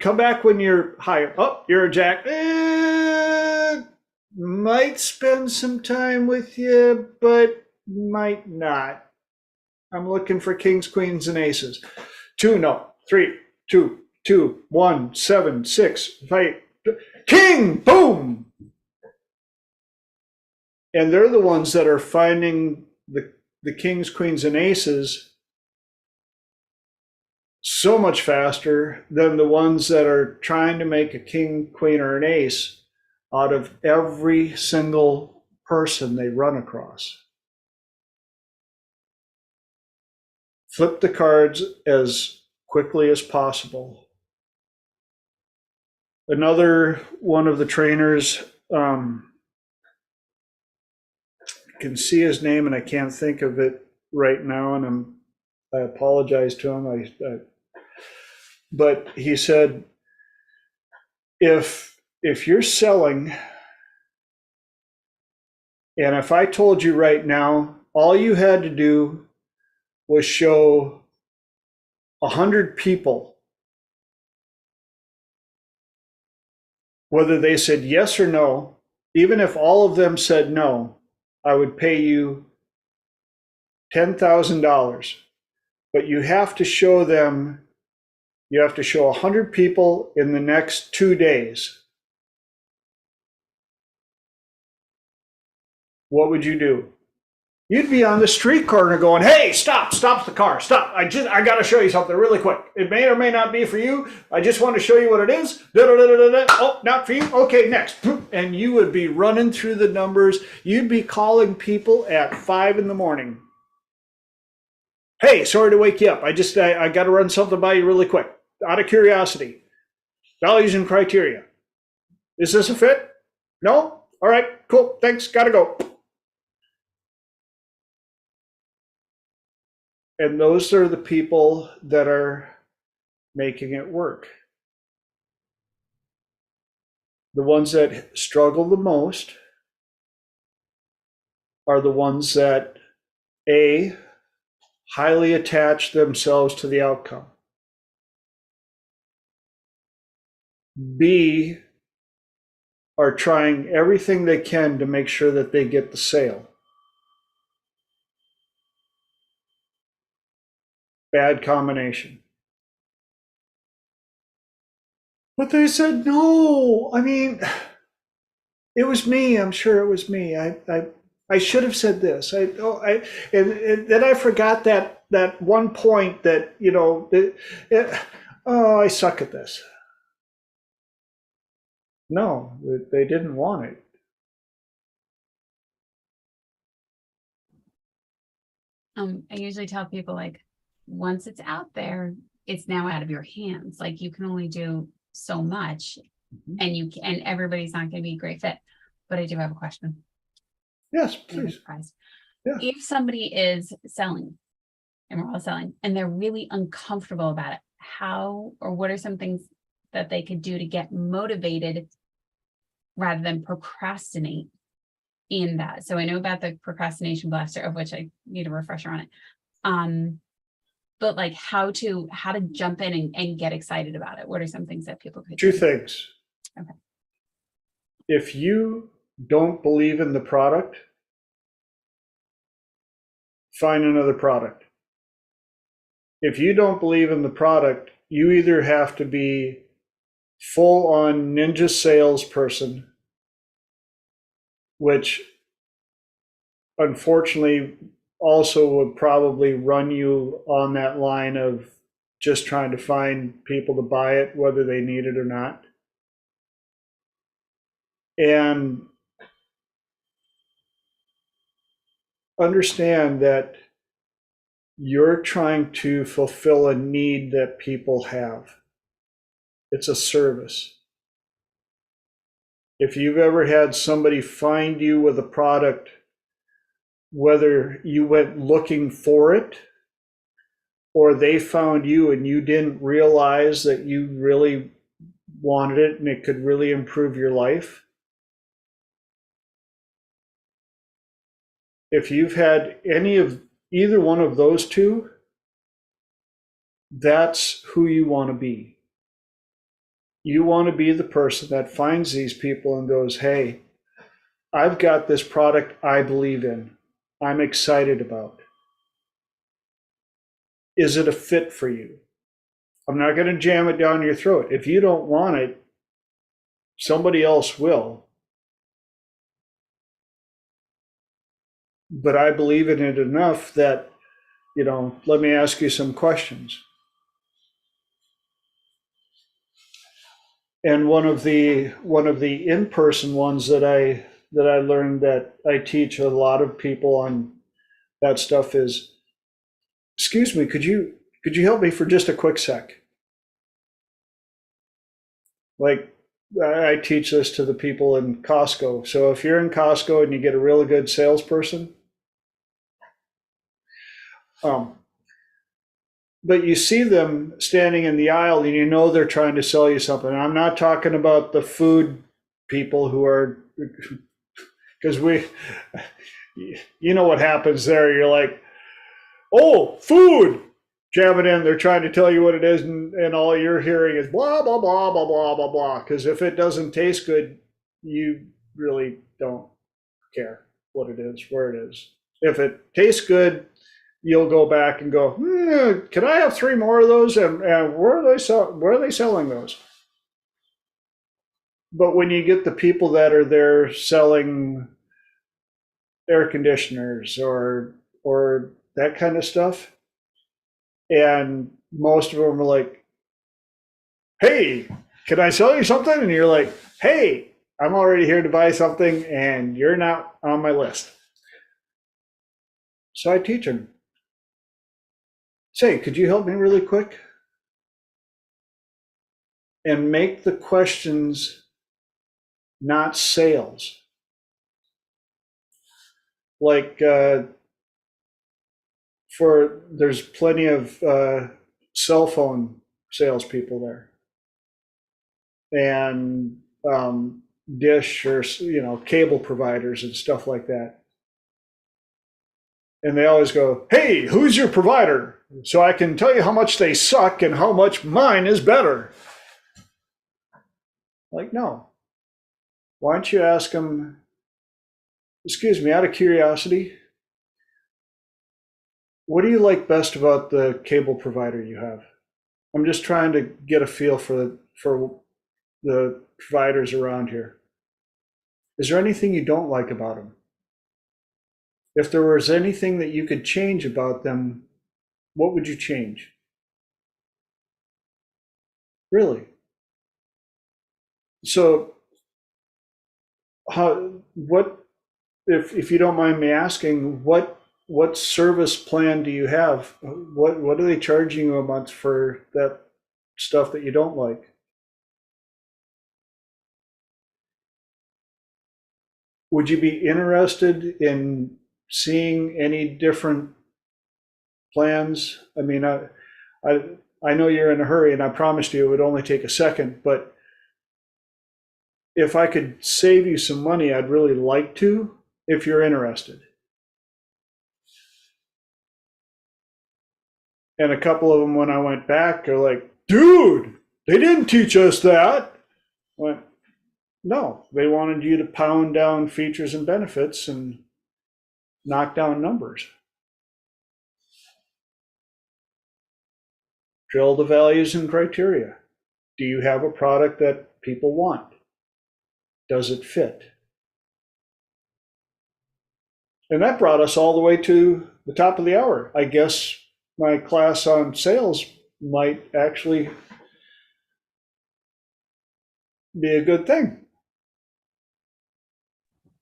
Come back when you're higher. Oh, you're a jack. Might spend some time with you, but might not. I'm looking for kings, queens, and aces. 2, no. 3, 2, 2, 1, 7, 6, 5. King! Boom! And they're the ones that are finding the kings, queens, and aces so much faster than the ones that are trying to make a king, queen, or an ace out of every single person they run across. Flip the cards as quickly as possible. Another one of the trainers, can see his name and I can't think of it right now, and I apologize to him. But he said, if you're selling, and if I told you right now, all you had to do was show 100 people, whether they said yes or no, even if all of them said no, I would pay you $10,000. But you have to show 100 people in the next 2 days. What would you do? You'd be on the street corner going, hey, stop the car, stop. I got to show you something really quick. It may or may not be for you. I just want to show you what it is. Oh, not for you. Okay, next. And you would be running through the numbers. You'd be calling people at 5 in the morning. Hey, sorry to wake you up. I got to run something by you really quick. Out of curiosity. Values and criteria. Is this a fit? No? All right, cool. Thanks. Got to go. And those are the people that are making it work. The ones that struggle the most are the ones that, A, highly attach themselves to the outcome. B, are trying everything they can to make sure that they get the sale. Bad combination. But they said no. I mean, it was me. I'm sure it was me. I should have said this. And then I forgot that one point that, I suck at this. No, they didn't want it. I usually tell people, like, once it's out there, it's now out of your hands. Like, you can only do so much, and everybody's not going to be a great fit. But I do have a question. Yes, please. Yeah. If somebody is selling, and we're all selling, and they're really uncomfortable about it, how or what are some things that they could do to get motivated rather than procrastinate in that? So I know about the procrastination blaster, of which I need a refresher on it. But like how to jump in and get excited about it. What are some things that people could do? 2 things. Okay. If you don't believe in the product, find another product. If you don't believe in the product, you either have to be full on ninja salesperson, which unfortunately also would probably run you on that line of just trying to find people to buy it, whether they need it or not. And understand that you're trying to fulfill a need that people have. It's a service. If you've ever had somebody find you with a product, whether you went looking for it or they found you and you didn't realize that you really wanted it and it could really improve your life, if you've had any of either one of those two, that's who you want to be. You want to be the person that finds these people and goes, hey, I've got this product I believe in, I'm excited about. Is it a fit for you? I'm not going to jam it down your throat. If you don't want it, somebody else will. But I believe in it enough that, let me ask you some questions. And one of the in-person ones that I learned that I teach a lot of people on that stuff is, excuse me, could you help me for just a quick sec? Like, I teach this to the people in Costco. So if you're in Costco and you get a really good salesperson, but you see them standing in the aisle and you know they're trying to sell you something. I'm not talking about the food people who are, because you know what happens there. You're like, oh, food, jam it in. They're trying to tell you what it is, and all you're hearing is blah, blah, blah, blah, blah, blah, blah. Because if it doesn't taste good, you really don't care what it is, where it is. If it tastes good, you'll go back and go, can I have 3 more of those? And where are they selling those? But when you get the people that are there selling air conditioners or that kind of stuff, and most of them are like, hey, can I sell you something? And you're like, hey, I'm already here to buy something and you're not on my list. So I teach them. Say, could you help me really quick? And make the questions not sales. Like, there's plenty of cell phone salespeople there, and dish or cable providers and stuff like that. And they always go, hey, who's your provider? So I can tell you how much they suck and how much mine is better. Like, no. Why don't you ask them, excuse me, out of curiosity, what do you like best about the cable provider you have? I'm just trying to get a feel for the providers around here. Is there anything you don't like about them? If there was anything that you could change about them, what would you change? Really? So, if you don't mind me asking, what service plan do you have? What are they charging you a month for that stuff that you don't like? Would you be interested in seeing any different plans? I mean, I know you're in a hurry, and I promised you it would only take a second, but if I could save you some money, I'd really like to, if you're interested. And a couple of them, when I went back, are like, dude, they didn't teach us that. I went, no, they wanted you to pound down features and benefits and knock down numbers. Drill the values and criteria. Do you have a product that people want? Does it fit? And that brought us all the way to the top of the hour. I guess my class on sales might actually be a good thing.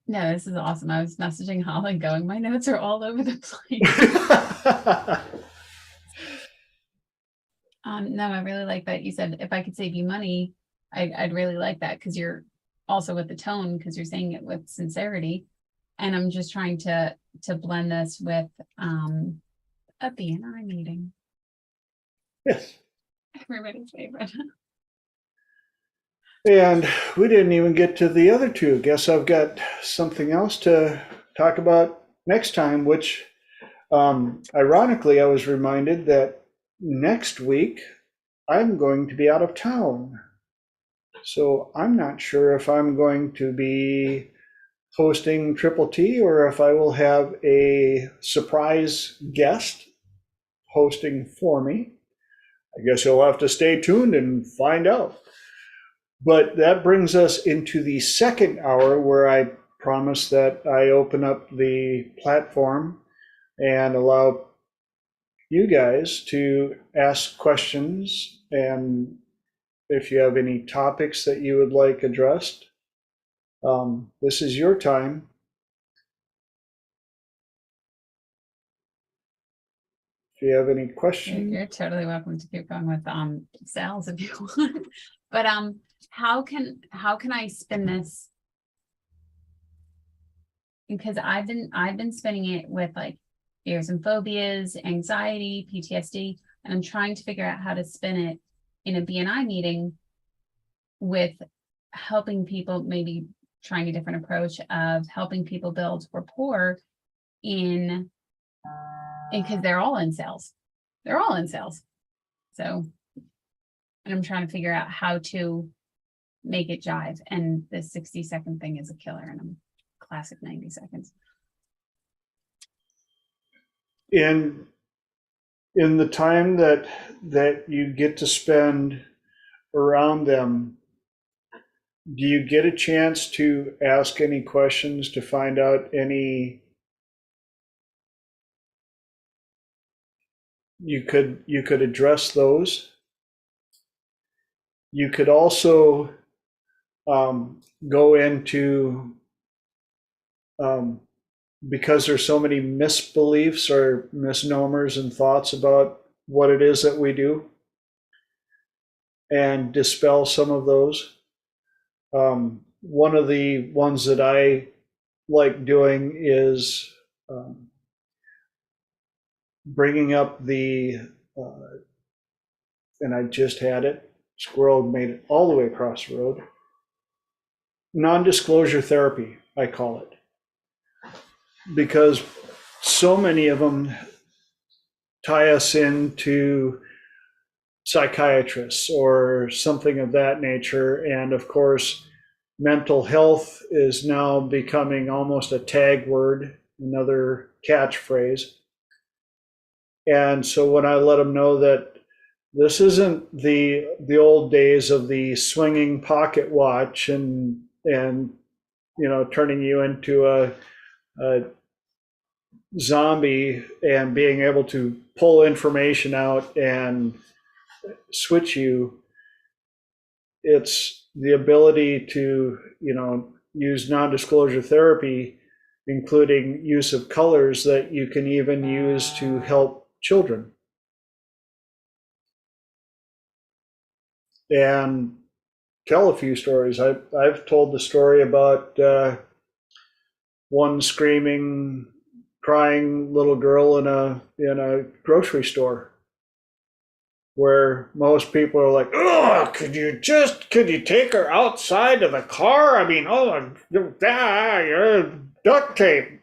No, this is awesome. I was messaging Holly going, my notes are all over the place. No, I really like that. You said if I could save you money, I'd really like that, because you're also with the tone, because you're saying it with sincerity. And I'm just trying to blend this with a BNI meeting. Yes. Everybody's favorite. And we didn't even get to the other two. Guess I've got something else to talk about next time, which ironically, I was reminded that next week I'm going to be out of town. So I'm not sure if I'm going to be hosting Triple T or if I will have a surprise guest hosting for me. I guess you'll have to stay tuned and find out. But that brings us into the second hour, where I promise that I open up the platform and allow you guys to ask questions, and if you have any topics that you would like addressed, this is your time. If you have any questions. You're totally welcome to keep going with sales if you want. But how can I spin this? Because I've been spinning it with like fears and phobias, anxiety, PTSD, and I'm trying to figure out how to spin it in a BNI meeting with helping people, maybe trying a different approach of helping people build rapport because they're all in sales. They're all in sales. So, and I'm trying to figure out how to make it jive. And the 60-second thing is a killer, and I'm classic 90 seconds. In the time that you get to spend around them, do you get a chance to ask any questions to find out any? You could address those. You could also go into, because there's so many misbeliefs or misnomers and thoughts about what it is that we do, and dispel some of those. One of the ones that I like doing is bringing up the, and I just had it, squirrel made it all the way across the road, non-disclosure therapy, I call it. Because so many of them tie us into psychiatrists or something of that nature. And of course, mental health is now becoming almost a tag word, another catchphrase. And so when I let them know that this isn't the old days of the swinging pocket watch and turning you into a zombie and being able to pull information out and switch you, it's the ability to use non-disclosure therapy, including use of colors that you can even use to help children. And tell a few stories. I've told the story about one screaming, crying little girl in a grocery store, where most people are like, "Oh, could you take her outside of the car? I mean, duct tape,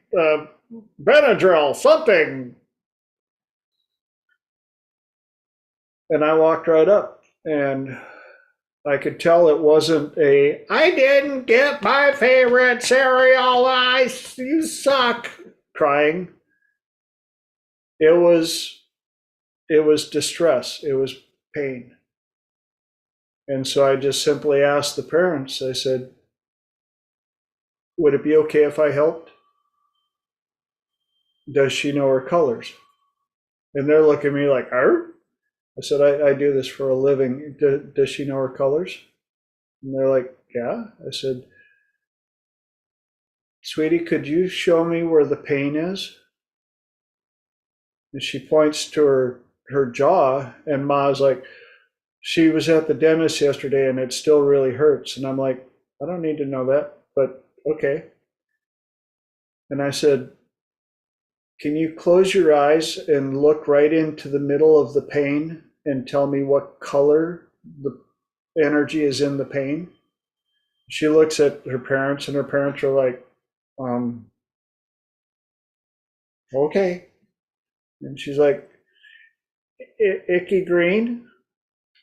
Benadryl, something." And I walked right up, and I could tell it wasn't "I didn't get my favorite cereal, you suck" crying. It was distress. It was pain. And so I just simply asked the parents, I said, would it be okay if I helped? Does she know her colors? And they're looking at me like, Arr? I said, I do this for a living. Does she know her colors? And they're like, yeah. I said, sweetie, could you show me where the pain is? And she points to her jaw, and Ma's like, she was at the dentist yesterday and it still really hurts. And I'm like, I don't need to know that, but okay. And I said, can you close your eyes and look right into the middle of the pain and tell me what color the energy is in the pain? She looks at her parents, and her parents are like, okay. And she's like, icky green?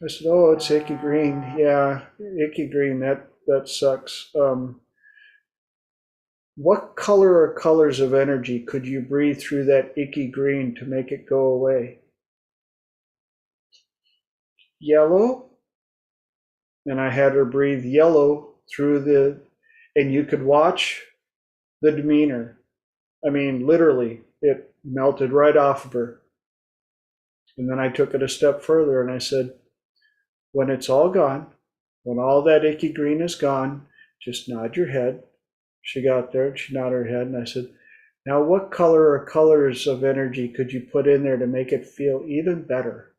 I said, oh, it's icky green. Yeah, icky green, that sucks. What color or colors of energy could you breathe through that icky green to make it go away? Yellow? And I had her breathe yellow through and you could watch the demeanor. I mean, literally, it melted right off of her. And then I took it a step further and I said, when it's all gone, when all that icky green is gone, just nod your head. She got there and she nodded her head, and I said, now what color or colors of energy could you put in there to make it feel even better?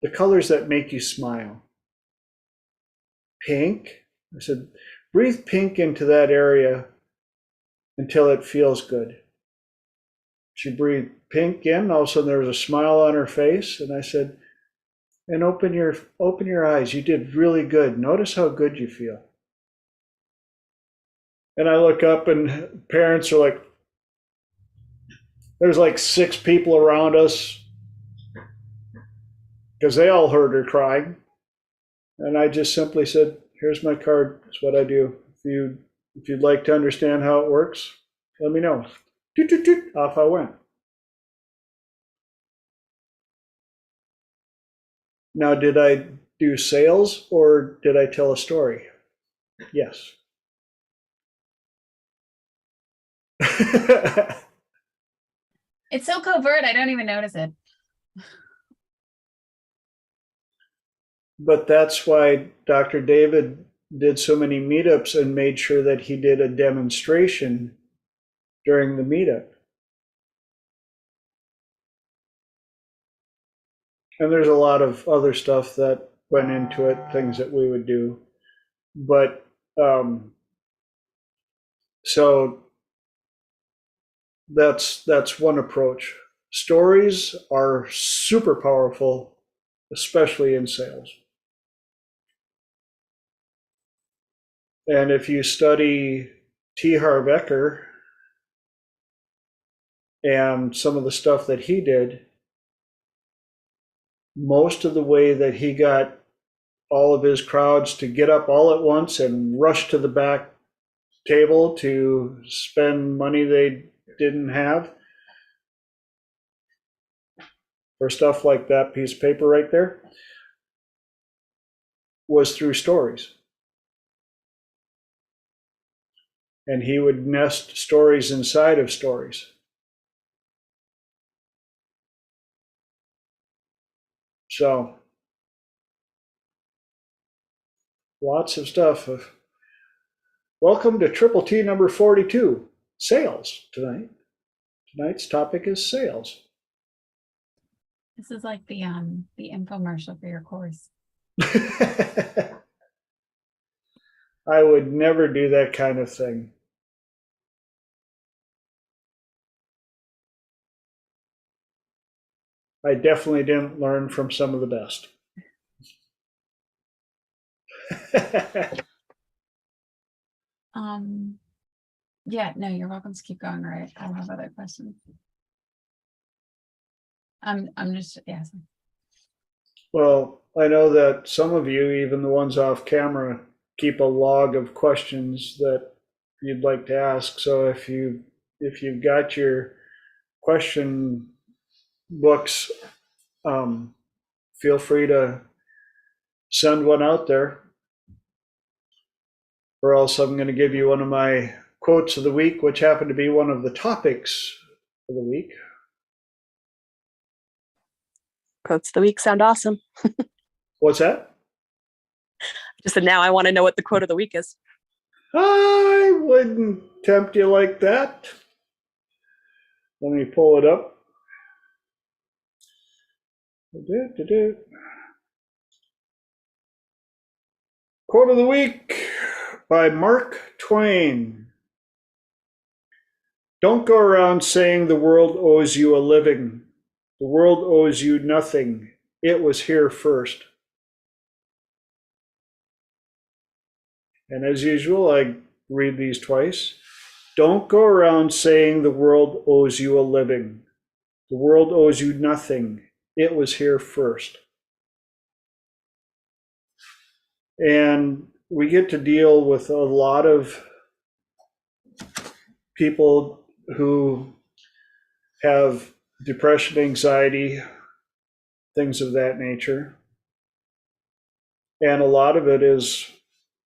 The colors that make you smile. Pink. I said, breathe pink into that area until it feels good. She breathed pink in, all of a sudden there was a smile on her face, and I said, and open your eyes. You did really good. Notice how good you feel. And I look up and parents are like, there's like 6 people around us because they all heard her crying. And I just simply said, here's my card. It's what I do. If you'd like to understand how it works, let me know. Toot, toot, toot. Off I went. Now, did I do sales or did I tell a story? Yes. It's so covert, I don't even notice it. But that's why Dr. David did so many meetups and made sure that he did a demonstration during the meetup. And there's a lot of other stuff that went into it, things that we would do. But so that's one approach. Stories are super powerful, especially in sales. And if you study T. Harv Eker and some of the stuff that he did, most of the way that he got all of his crowds to get up all at once and rush to the back table to spend money they didn't have for stuff like that piece of paper right there was through stories. And he would nest stories inside of stories. So lots of stuff. Welcome to Triple T number 42, sales tonight. Tonight's topic is sales. This is like the infomercial for your course. I would never do that kind of thing. I definitely didn't learn from some of the best. Yeah, no, you're welcome to keep going, right? I don't have other questions. I'm just, yeah. Well, I know that some of you, even the ones off camera, keep a log of questions that you'd like to ask. So if you've got your question books feel free to send one out there. Or else I'm going to give you one of my quotes of the week, which happened to be one of the topics of the week. Quotes of the week sound awesome. What's that? Just said now I want to know what the quote of the week is. I wouldn't tempt you like that. Let me pull it up. Quote of the week by Mark Twain. Don't go around saying the world owes you a living. The world owes you nothing. It was here first. And as usual, I read these twice. Don't go around saying the world owes you a living. The world owes you nothing. It was here first. And we get to deal with a lot of people who have depression, anxiety, things of that nature. And a lot of it is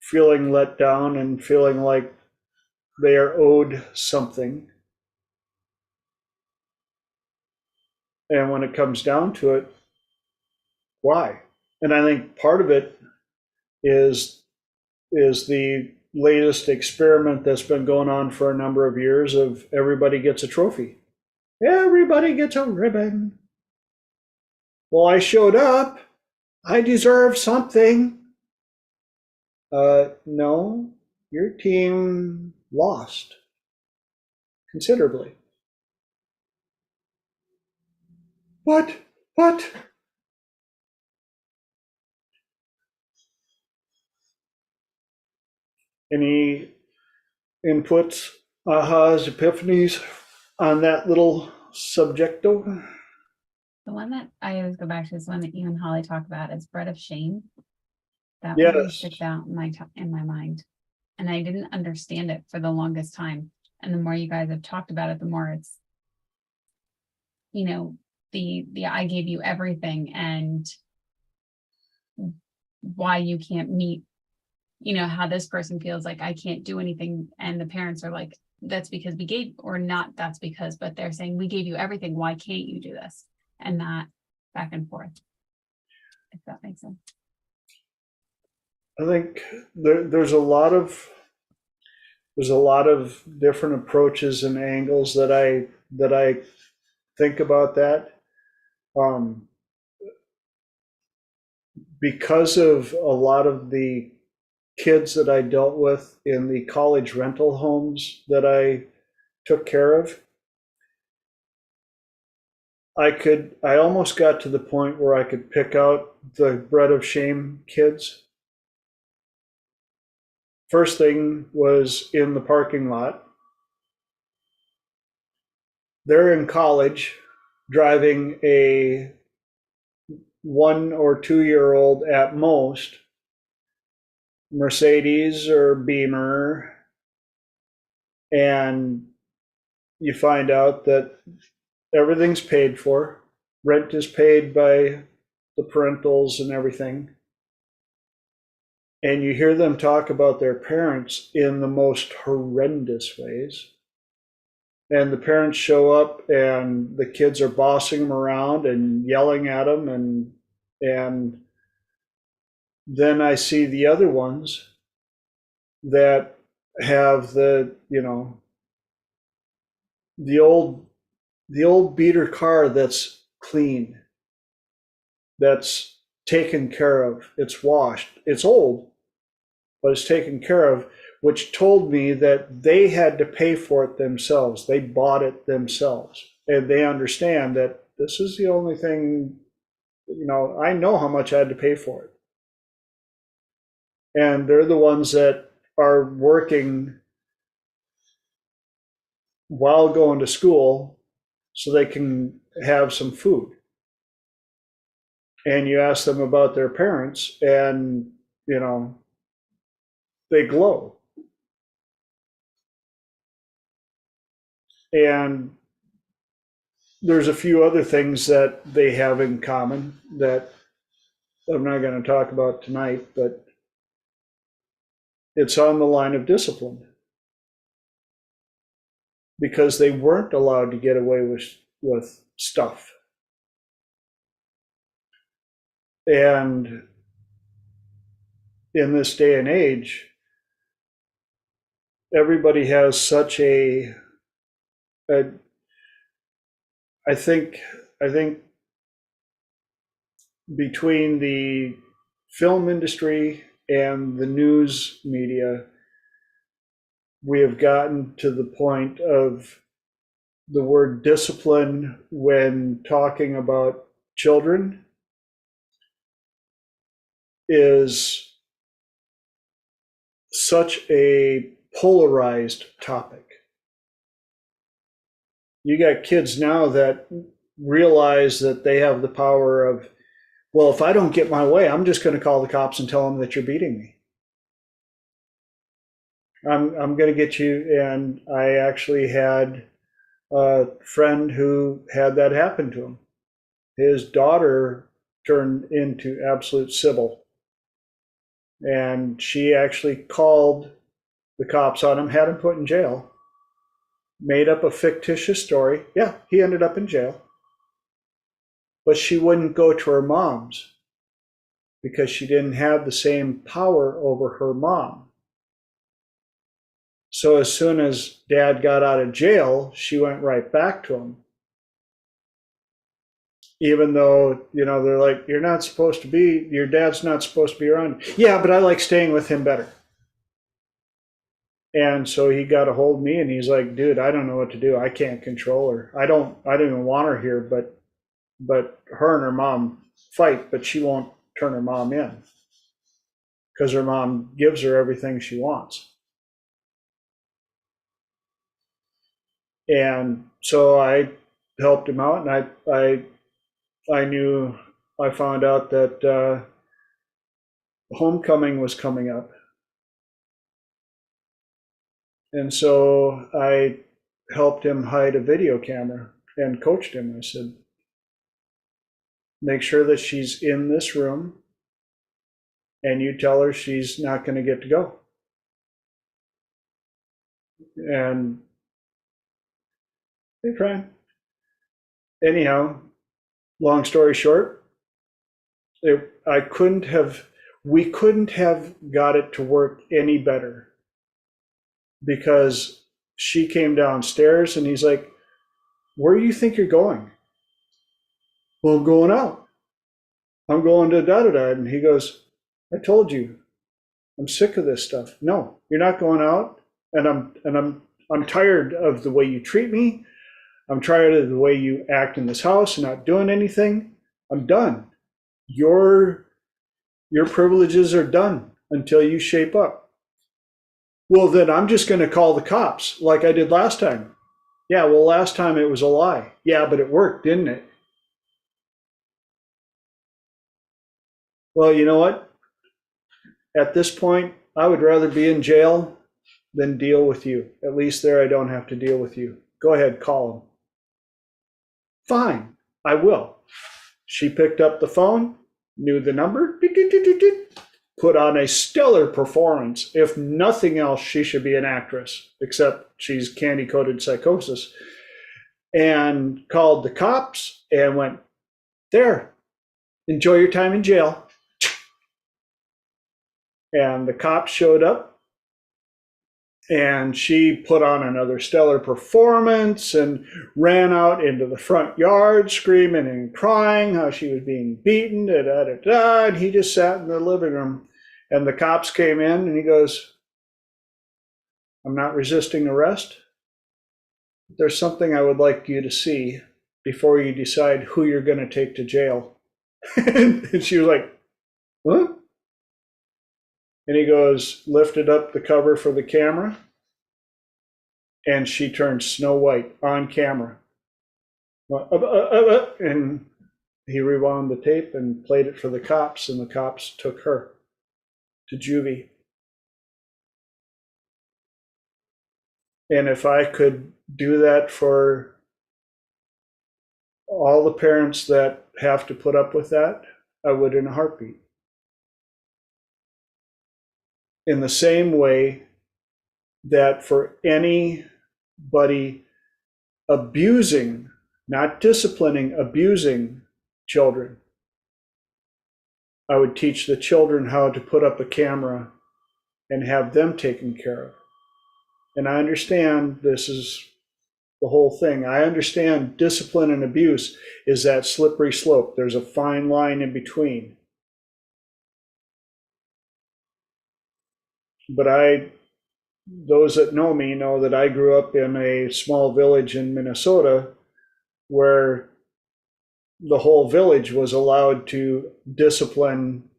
feeling let down and feeling like they are owed something. And when it comes down to it, why? And I think part of it is the latest experiment that's been going on for a number of years of everybody gets a trophy. Everybody gets a ribbon. Well, I showed up. I deserve something. No, your team lost considerably. What? Any inputs, ahas, epiphanies on that little subjecto? The one that I always go back to is one that you and Holly talk about is bread of shame. That Yes. one sticks out in my mind. And I didn't understand it for the longest time. And the more you guys have talked about it, the more it's, the I gave you everything and why you can't meet, how this person feels like I can't do anything. And the parents are like, that's because we gave, or not that's because, but they're saying we gave you everything. Why can't you do this? And that back and forth, if that makes sense. I think there's a lot of different approaches and angles that I think about that. Because of a lot of the kids that I dealt with in the college rental homes that I took care of, I almost got to the point where I could pick out the bread of shame kids. First thing was in the parking lot. They're in college driving a 1 or 2-year-old at most Mercedes or Beamer, and you find out that everything's paid for. Rent is paid by the parentals and everything. And you hear them talk about their parents in the most horrendous ways. And the parents show up and the kids are bossing them around and yelling at them. And then I see the other ones that have the old beater car that's clean, that's taken care of, it's washed, it's old, but it's taken care of, which told me that they had to pay for it themselves. They bought it themselves. And they understand that this is the only thing, I know how much I had to pay for it. And they're the ones that are working while going to school so they can have some food. And you ask them about their parents and, they glow. And there's a few other things that they have in common that I'm not going to talk about tonight, but it's on the line of discipline because they weren't allowed to get away with stuff. And in this day and age, everybody has such a I think between the film industry and the news media, we have gotten to the point of the word discipline when talking about children is such a polarized topic. You got kids now that realize that they have the power of, well, if I don't get my way, I'm just going to call the cops and tell them that you're beating me. I'm going to get you. And I actually had a friend who had that happen to him. His daughter turned into absolute Sybil. And she actually called the cops on him, had him put in jail, made up a fictitious story. Yeah, he ended up in jail. But she wouldn't go to her mom's because she didn't have the same power over her mom. So as soon as dad got out of jail, she went right back to him. Even though, they're like, you're not supposed to be, your dad's not supposed to be around. Yeah, but I like staying with him better. And so he got a hold of me and he's like, dude, I don't know what to do. I can't control her. I don't even want her here, but her and her mom fight, but she won't turn her mom in because her mom gives her everything she wants. And so I helped him out, and I found out that homecoming was coming up. And so I helped him hide a video camera and coached him. I said, make sure that she's in this room and you tell her she's not going to get to go. And hey, Brian. Anyhow, long story short, we couldn't have got it to work any better because she came downstairs and he's like, where do you think you're going? Well, I'm going out. I'm going to da-da-da. And he goes, I told you, I'm sick of this stuff. No, you're not going out. And I'm tired of the way you treat me. I'm tired of the way you act in this house and not doing anything. I'm done. Your privileges are done until you shape up. Well, then I'm just going to call the cops like I did last time. Yeah, well, last time it was a lie. Yeah, but it worked, didn't it? Well, you know what? At this point, I would rather be in jail than deal with you. At least there I don't have to deal with you. Go ahead, call them. Fine, I will. She picked up the phone, knew the number, put on a stellar performance. If nothing else, she should be an actress, except she's candy-coated psychosis. And called the cops and went, there, enjoy your time in jail. And the cops showed up and she put on another stellar performance and ran out into the front yard screaming and crying how she was being beaten, and he just sat in the living room. And the cops came in and he goes, I'm not resisting arrest. There's something I would like you to see before you decide who you're going to take to jail. And she was like, huh? And he goes, lifted up the cover for the camera, and she turned Snow White on camera. And he rewound the tape and played it for the cops, and the cops took her to juvie. And if I could do that for all the parents that have to put up with that, I would in a heartbeat. In the same way that for anybody abusing, not disciplining, abusing children, I would teach the children how to put up a camera and have them taken care of. And I understand this is the whole thing. I understand discipline and abuse is that slippery slope. There's a fine line in between. But those that know me know that I grew up in a small village in Minnesota where the whole village was allowed to discipline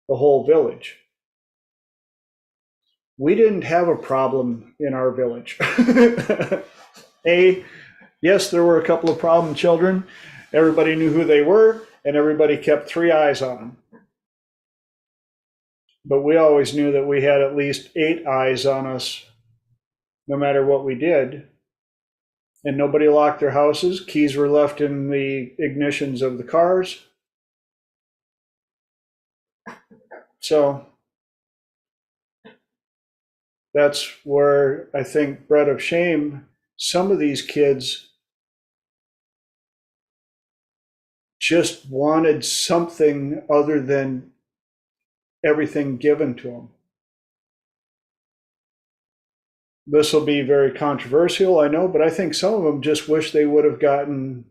the whole village. We didn't have a problem in our village. Yes, there were a couple of problem children. Everybody knew who they were, and everybody kept 3 eyes on them. But we always knew that we had at least 8 eyes on us, no matter what we did. And nobody locked their houses. Keys were left in the ignitions of the cars. So that's where I think, bred of shame, some of these kids just wanted something other than everything given to them. This will be very controversial, I know, but I think some of them just wish they would have gotten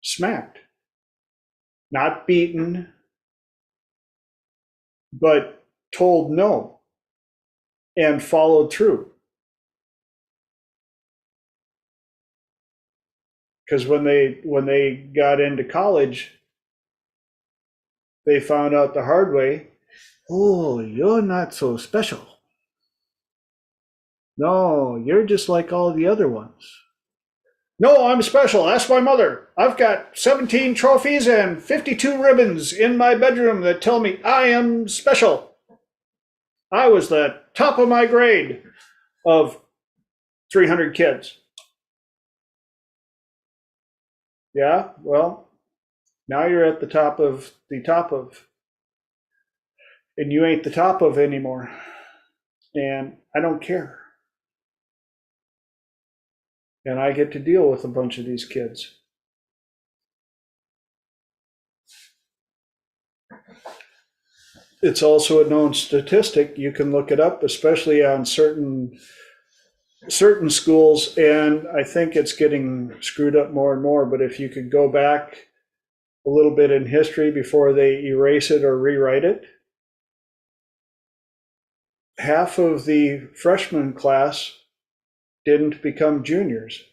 smacked. Not beaten, but told no and followed through. Because when they got into college, they found out the hard way, oh, you're not so special. No, you're just like all the other ones. No, I'm special. Ask my mother. I've got 17 trophies and 52 ribbons in my bedroom that tell me I am special. I was the top of my grade of 300 kids. Yeah, well, now you're at the top of, and you ain't the top of anymore. And I don't care. And I get to deal with a bunch of these kids. It's also a known statistic. You can look it up, especially on certain schools, and I think it's getting screwed up more and more. But if you could go back a little bit in history before they erase it or rewrite it, half of the freshman class didn't become juniors.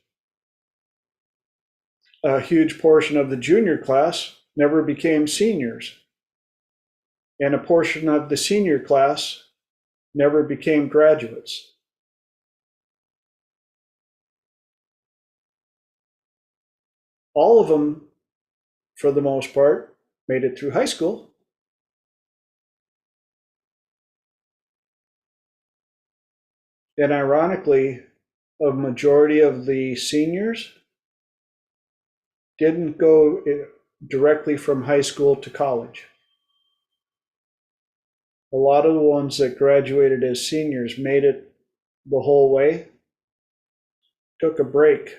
A huge portion of the junior class never became seniors. And a portion of the senior class never became graduates. All of them, for the most part, made it through high school. And ironically, a majority of the seniors didn't go directly from high school to college. A lot of the ones that graduated as seniors made it the whole way, took a break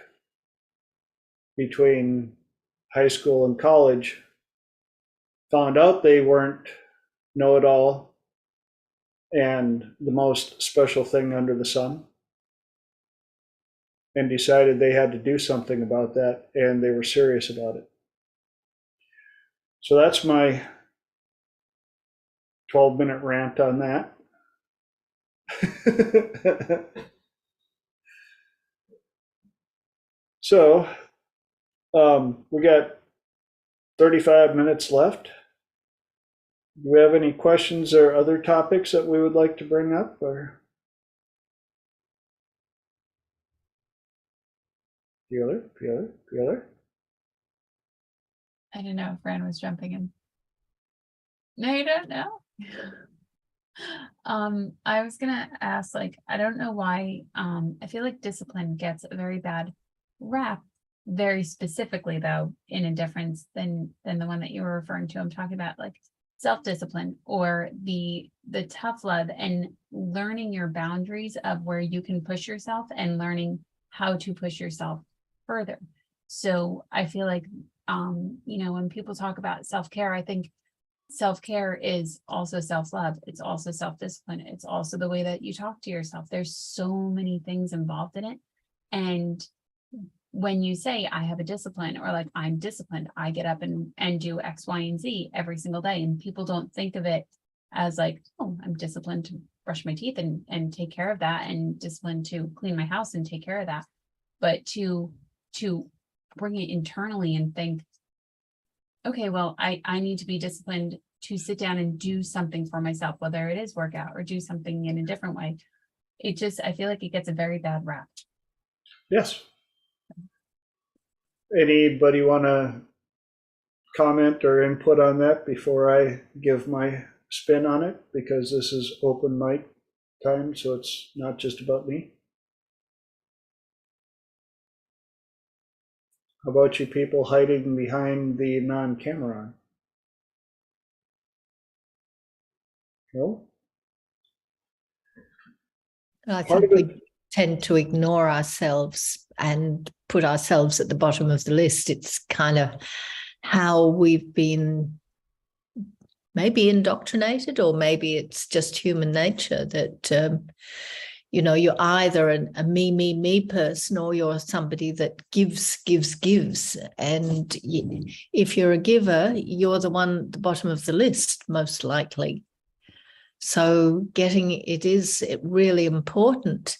between high school and college, found out they weren't know-it-all and the most special thing under the sun, and decided they had to do something about that, and they were serious about it. So that's my 12-minute rant on that. So we got 35 minutes left. Do we have any questions or other topics that we would like to bring up? Or Peeler? I don't know if Fran was jumping in. No, you don't know? I was gonna ask, like, I don't know why, I feel like discipline gets a very bad rap very specifically though, in a difference than the one that you were referring to. I'm talking about like self-discipline or the tough love and learning your boundaries of where you can push yourself and learning how to push yourself further. So I feel like, when people talk about self-care, I think self-care is also self-love. It's also self-discipline. It's also the way that you talk to yourself. There's so many things involved in it. And when you say I have a discipline, or like I'm disciplined, I get up and do X, Y, and Z every single day. And people don't think of it as like, oh, I'm disciplined to brush my teeth and take care of that, and disciplined to clean my house and take care of that. But to bring it internally and think, okay, well, I need to be disciplined to sit down and do something for myself, whether it is workout or do something in a different way. I feel like it gets a very bad rap. Yes. Anybody want to comment or input on that before I give my spin on it? Because this is open mic time, so it's not just about me. How about you people hiding behind the non-camera? No? I Part think of it, we tend to ignore ourselves and put ourselves at the bottom of the list. It's kind of how we've been maybe indoctrinated, or maybe it's just human nature that, you're either a me person, or you're somebody that gives. And if you're a giver, you're the one at the bottom of the list, most likely. So it is really important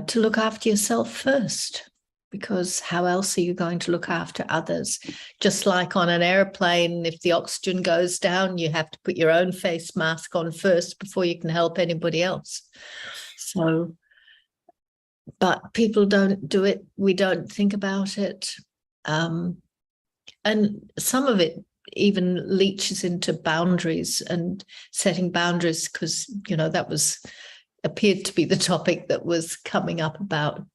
to look after yourself first, because how else are you going to look after others? Just like on an airplane, if the oxygen goes down, you have to put your own face mask on first before you can help anybody else. So, but people don't do it. We don't think about it. And some of it even leaches into boundaries and setting boundaries, because, that appeared to be the topic that was coming up about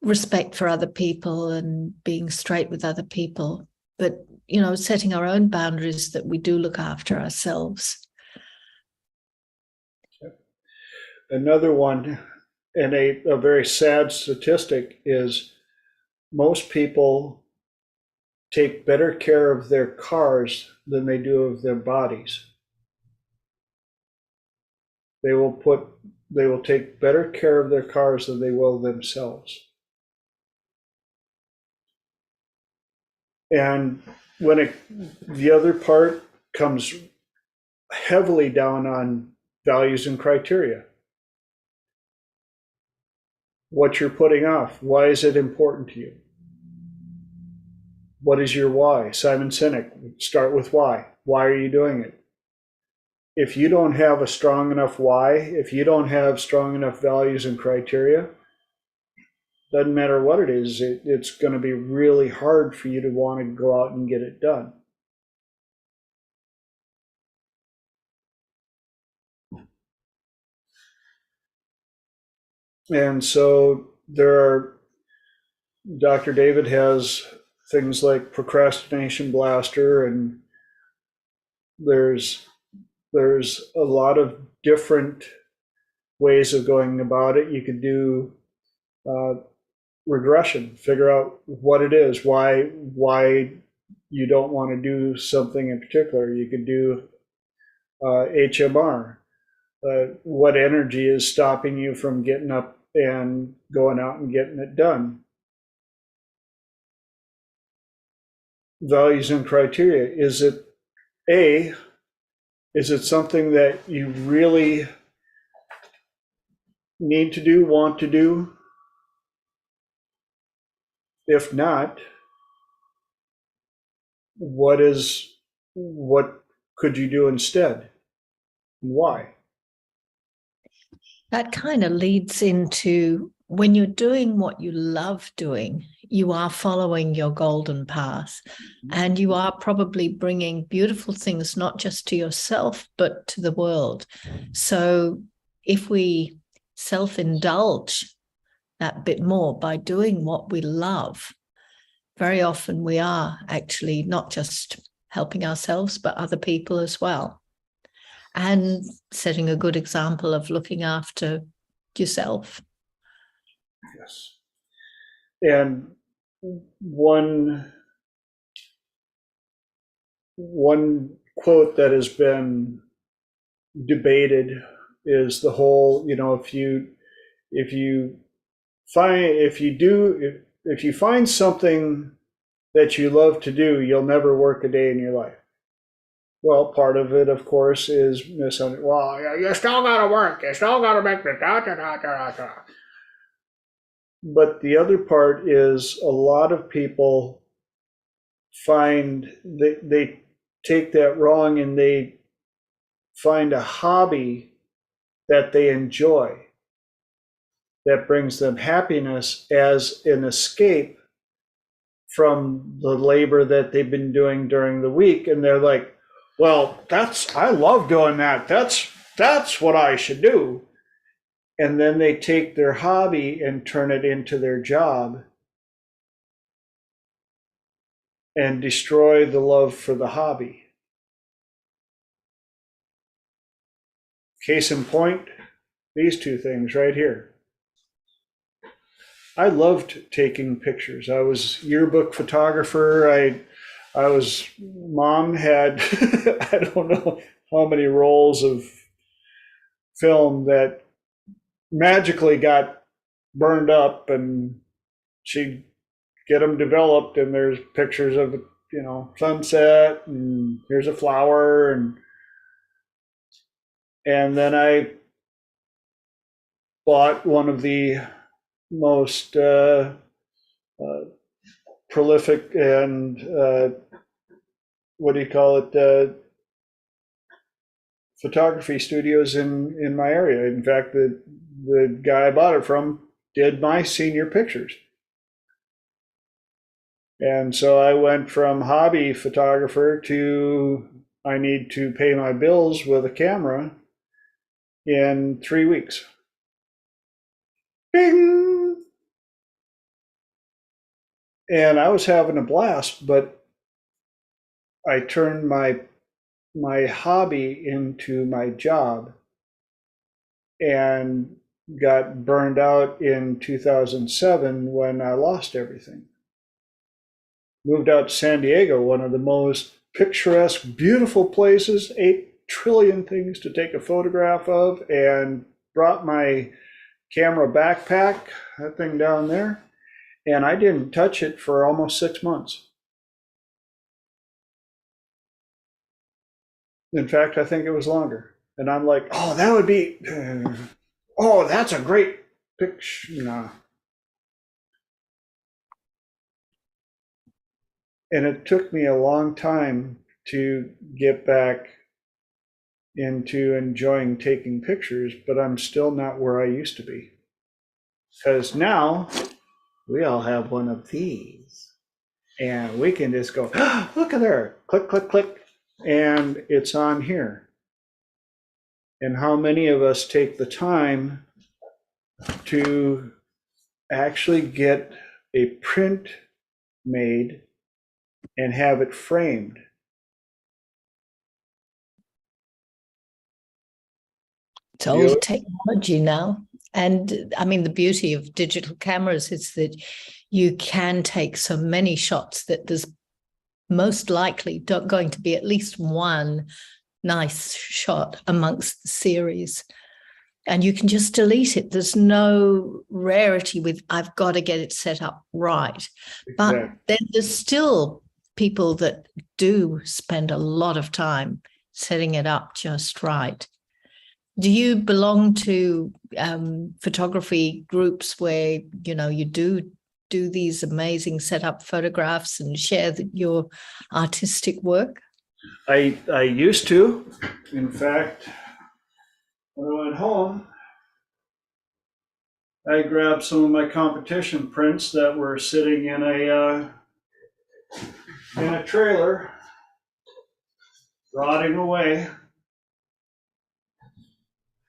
respect for other people and being straight with other people. But, setting our own boundaries, that we do look after ourselves. another one, and a very sad statistic, is most people take better care of their cars than they do of their bodies. They will take better care of their cars than they will themselves. And the other part comes heavily down on values and criteria. What you're putting off, why is it important to you? What is your why? Simon Sinek, start with why. Why are you doing it? If you don't have a strong enough why, if you don't have strong enough values and criteria, doesn't matter what it is, it's going to be really hard for you to want to go out and get it done. And so Dr. David has things like procrastination blaster, and there's a lot of different ways of going about it. You could do regression, figure out what it is, why you don't want to do something in particular. You could do HMR, what energy is stopping you from getting up and going out and getting it done. Values and criteria, is it something that you really need to do, want to do? If not, what could you do instead? Why? That kind of leads into, when you're doing what you love doing, you are following your golden path, and you are probably bringing beautiful things, not just to yourself, but to the world. So if we self-indulge that bit more by doing what we love. Very often we are actually not just helping ourselves, but other people as well. And setting a good example of looking after yourself. Yes. And one quote that has been debated is the whole, if you find something that you love to do, you'll never work a day in your life. Well, part of it, of course, is misunderstanding. Well, you still gotta work. You still gotta make the da da da da da. But the other part is a lot of people find they take that wrong, and they find a hobby that they enjoy that brings them happiness as an escape from the labor that they've been doing during the week. And they're like, well, I love doing that. That's what I should do. And then they take their hobby and turn it into their job and destroy the love for the hobby. Case in point, these two things right here. I loved taking pictures. I was yearbook photographer. Mom had, I don't know how many rolls of film that magically got burned up, and she'd get them developed, and there's pictures of, sunset, and here's a flower, and then I bought one of the most prolific and photography studios in my area. In fact, the guy I bought it from did my senior pictures. And so I went from hobby photographer to I need to pay my bills with a camera in 3 weeks. Bing! And I was having a blast, but I turned my hobby into my job and got burned out in 2007 when I lost everything. Moved out to San Diego, one of the most picturesque, beautiful places, 8 trillion things to take a photograph of, and brought my camera backpack, that thing down there, and I didn't touch it for almost 6 months. In fact, I think it was longer. And I'm like, oh, that's a great picture. Nah. And it took me a long time to get back into enjoying taking pictures, but I'm still not where I used to be. Because now we all have one of these, and we can just go, oh, look at there, click, click, click, and it's on here. And how many of us take the time to actually get a print made and have it framed? It's old technology now. And I mean, the beauty of digital cameras is that you can take so many shots that there's most likely going to be at least one nice shot amongst the series. And you can just delete it. There's no rarity with, I've got to get it set up right. But then there's still people that do spend a lot of time setting it up just right. Do you belong to photography groups where, you do these amazing setup photographs and share your artistic work? I used to. In fact, when I went home, I grabbed some of my competition prints that were sitting in a trailer, rotting away.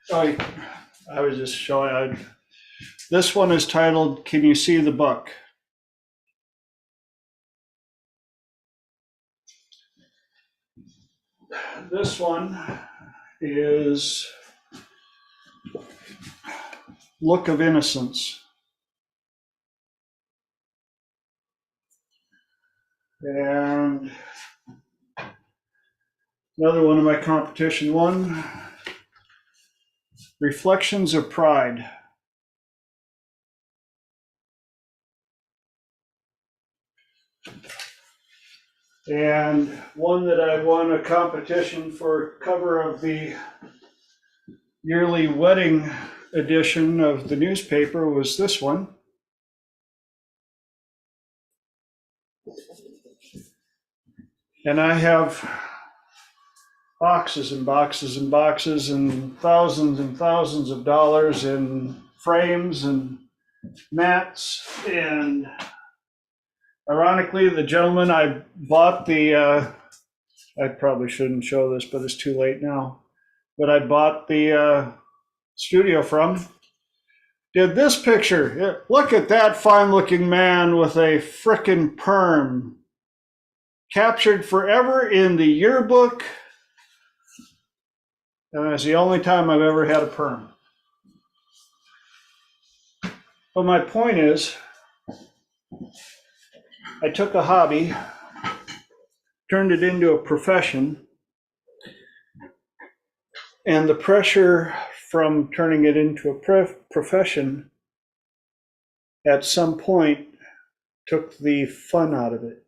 I was just showing, This one is titled, Can You See the Buck? This one is Look of Innocence. And another one of my competition one, Reflections of Pride. And one that I won a competition for cover of the yearly wedding edition of the newspaper was this one. And I have boxes and boxes and boxes and thousands of dollars in frames and mats. And ironically, the gentleman I bought I probably shouldn't show this, but it's too late now. But I bought the studio from, did this picture. Yeah, look at that fine looking man with a frickin' perm. Captured forever in the yearbook. And it's the only time I've ever had a perm. But my point is, I took a hobby, turned it into a profession, and the pressure from turning it into a profession at some point took the fun out of it.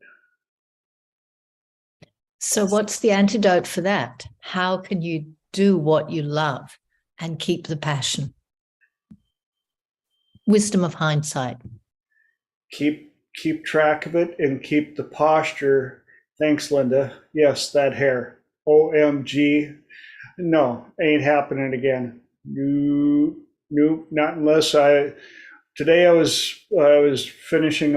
So what's the antidote for that? How can you do what you love and keep the passion? Wisdom of hindsight. Keep track of it and keep the posture. Thanks, Linda. Yes, that hair. OMG. No, ain't happening again. Nope, not unless today I was finishing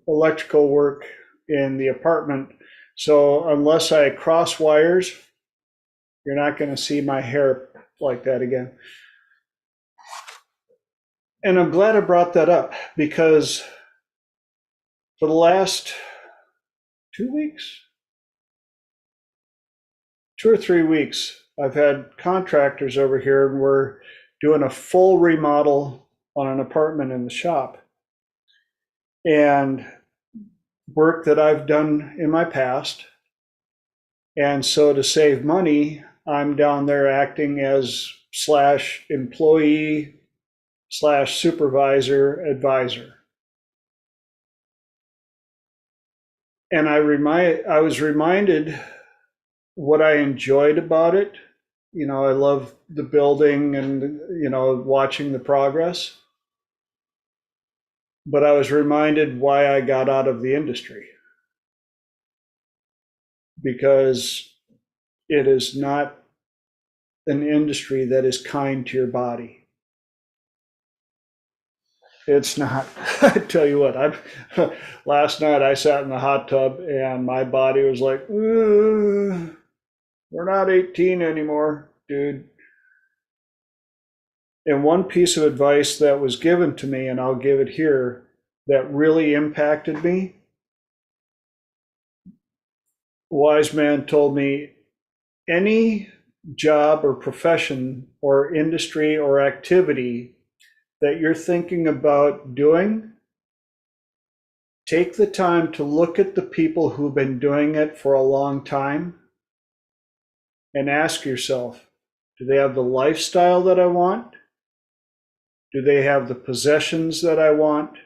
electrical work in the apartment. So unless I cross wires, you're not going to see my hair like that again. And I'm glad I brought that up because for the last 2 weeks, 2 or 3 weeks, I've had contractors over here and we're doing a full remodel on an apartment in the shop. And work that I've done in my past. And so to save money, I'm down there acting as /employee /supervisor advisor. And I was reminded what I enjoyed about it. You know, I love the building and, you know, watching the progress. But I was reminded why I got out of the industry. Because it is not an industry that is kind to your body. It's not. I tell you what, last night I sat in the hot tub and my body was like, we're not 18 anymore, dude. And one piece of advice that was given to me, and I'll give it here, that really impacted me. A wise man told me, any job or profession or industry or activity that you're thinking about doing, take the time to look at the people who've been doing it for a long time and ask yourself, do they have the lifestyle that I want? Do they have the possessions that I want?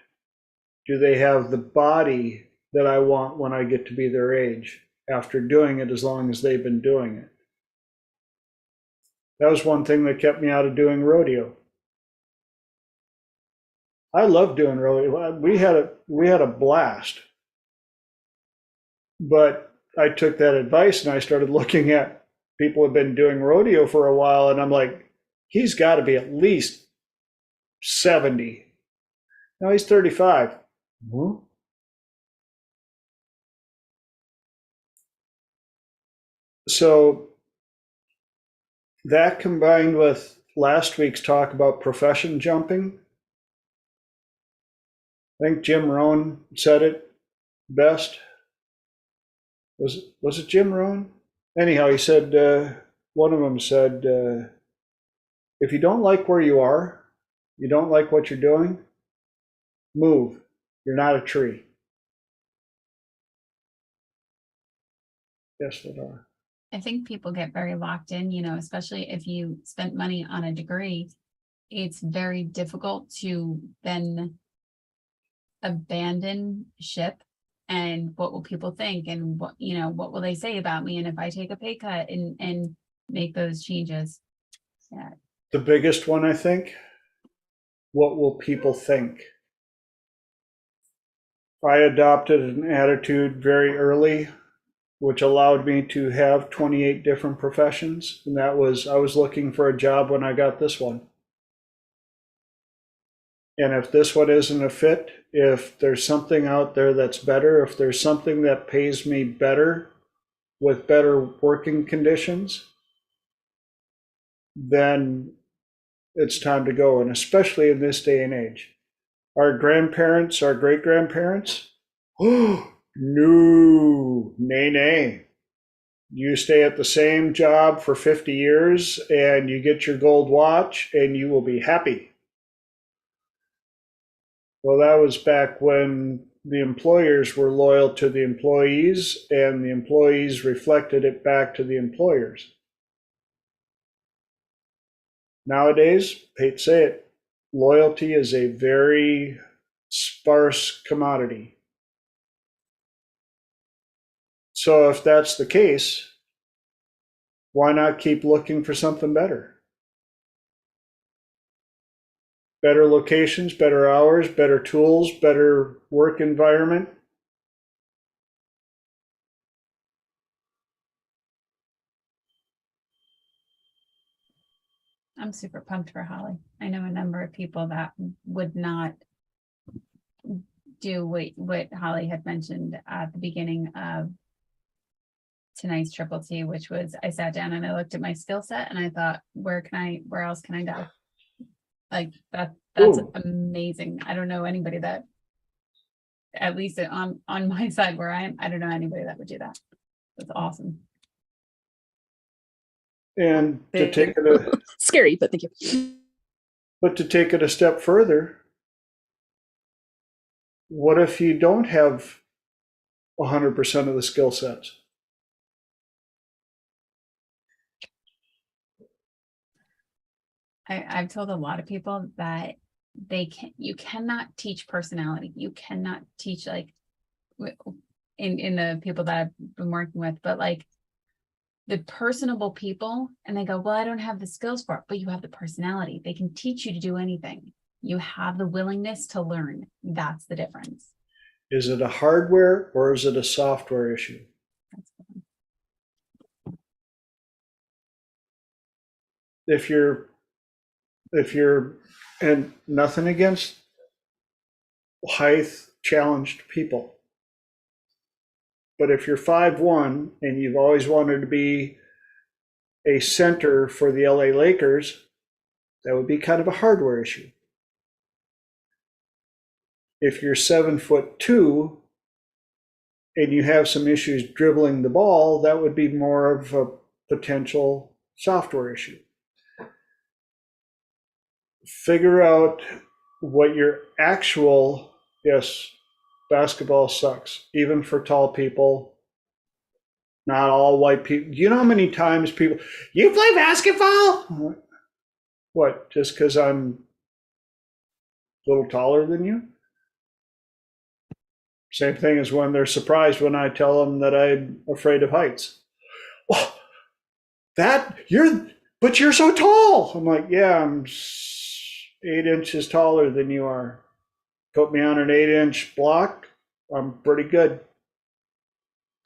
Do they have the body that I want when I get to be their age after doing it as long as they've been doing it? That was one thing that kept me out of doing rodeo. I love doing rodeo. We had a blast. But I took that advice and I started looking at people who have been doing rodeo for a while, and I'm like, he's got to be at least 70. No, he's 35. Mm-hmm. So that combined with last week's talk about profession jumping, I think Jim Rohn said it best. Was it Jim Rohn? Anyhow, he said, one of them said, if you don't like where you are, you don't like what you're doing, move. You're not a tree. Yes, Lenora. I think people get very locked in, especially if you spent money on a degree, it's very difficult to then abandon ship. And what will people think? And what will they say about me? And if I take a pay cut and make those changes? Yeah. The biggest one, I think, what will people think? I adopted an attitude very early, which allowed me to have 28 different professions. And that was, I was looking for a job when I got this one. And if this one isn't a fit, if there's something out there that's better, if there's something that pays me better with better working conditions, then it's time to go. And especially in this day and age, our grandparents, our great grandparents, oh, no, nay, nay. You stay at the same job for 50 years and you get your gold watch and you will be happy. Well, that was back when the employers were loyal to the employees and the employees reflected it back to the employers. Nowadays, hate to say it, loyalty is a very sparse commodity. So if that's the case, why not keep looking for something better? Better locations, better hours, better tools, better work environment. I'm super pumped for Holly. I know a number of people that would not do what Holly had mentioned at the beginning of tonight's Triple T, which was I sat down and I looked at my skill set and I thought, where else can I go? Like that's Ooh. amazing. I don't know anybody that, at least on my side where I am, I don't know anybody that would do that. That's awesome. And to take it Scary, but thank you. but to take it a step further, what if you don't have 100% of the skill sets? I've told a lot of people that you cannot teach personality. You cannot teach like in the people that I've been working with, but like the personable people, and they go, well, I don't have the skills for it, but you have the personality. They can teach you to do anything. You have the willingness to learn. That's the difference. Is it a hardware or is it a software issue? That's the one. If you're, and nothing against height challenged people, but if you're 5'1" and you've always wanted to be a center for the LA Lakers, that would be kind of a hardware issue. If you're 7'2" and you have some issues dribbling the ball, that would be more of a potential software issue. Figure out what your actual, yes, basketball sucks, even for tall people. Not all white people. You know how many times people, you play basketball? What, just because I'm a little taller than you? Same thing as when they're surprised when I tell them that I'm afraid of heights. Oh, but you're so tall. I'm like, yeah, I'm 8 inches taller than you are. Put me on an 8-inch block, I'm pretty good.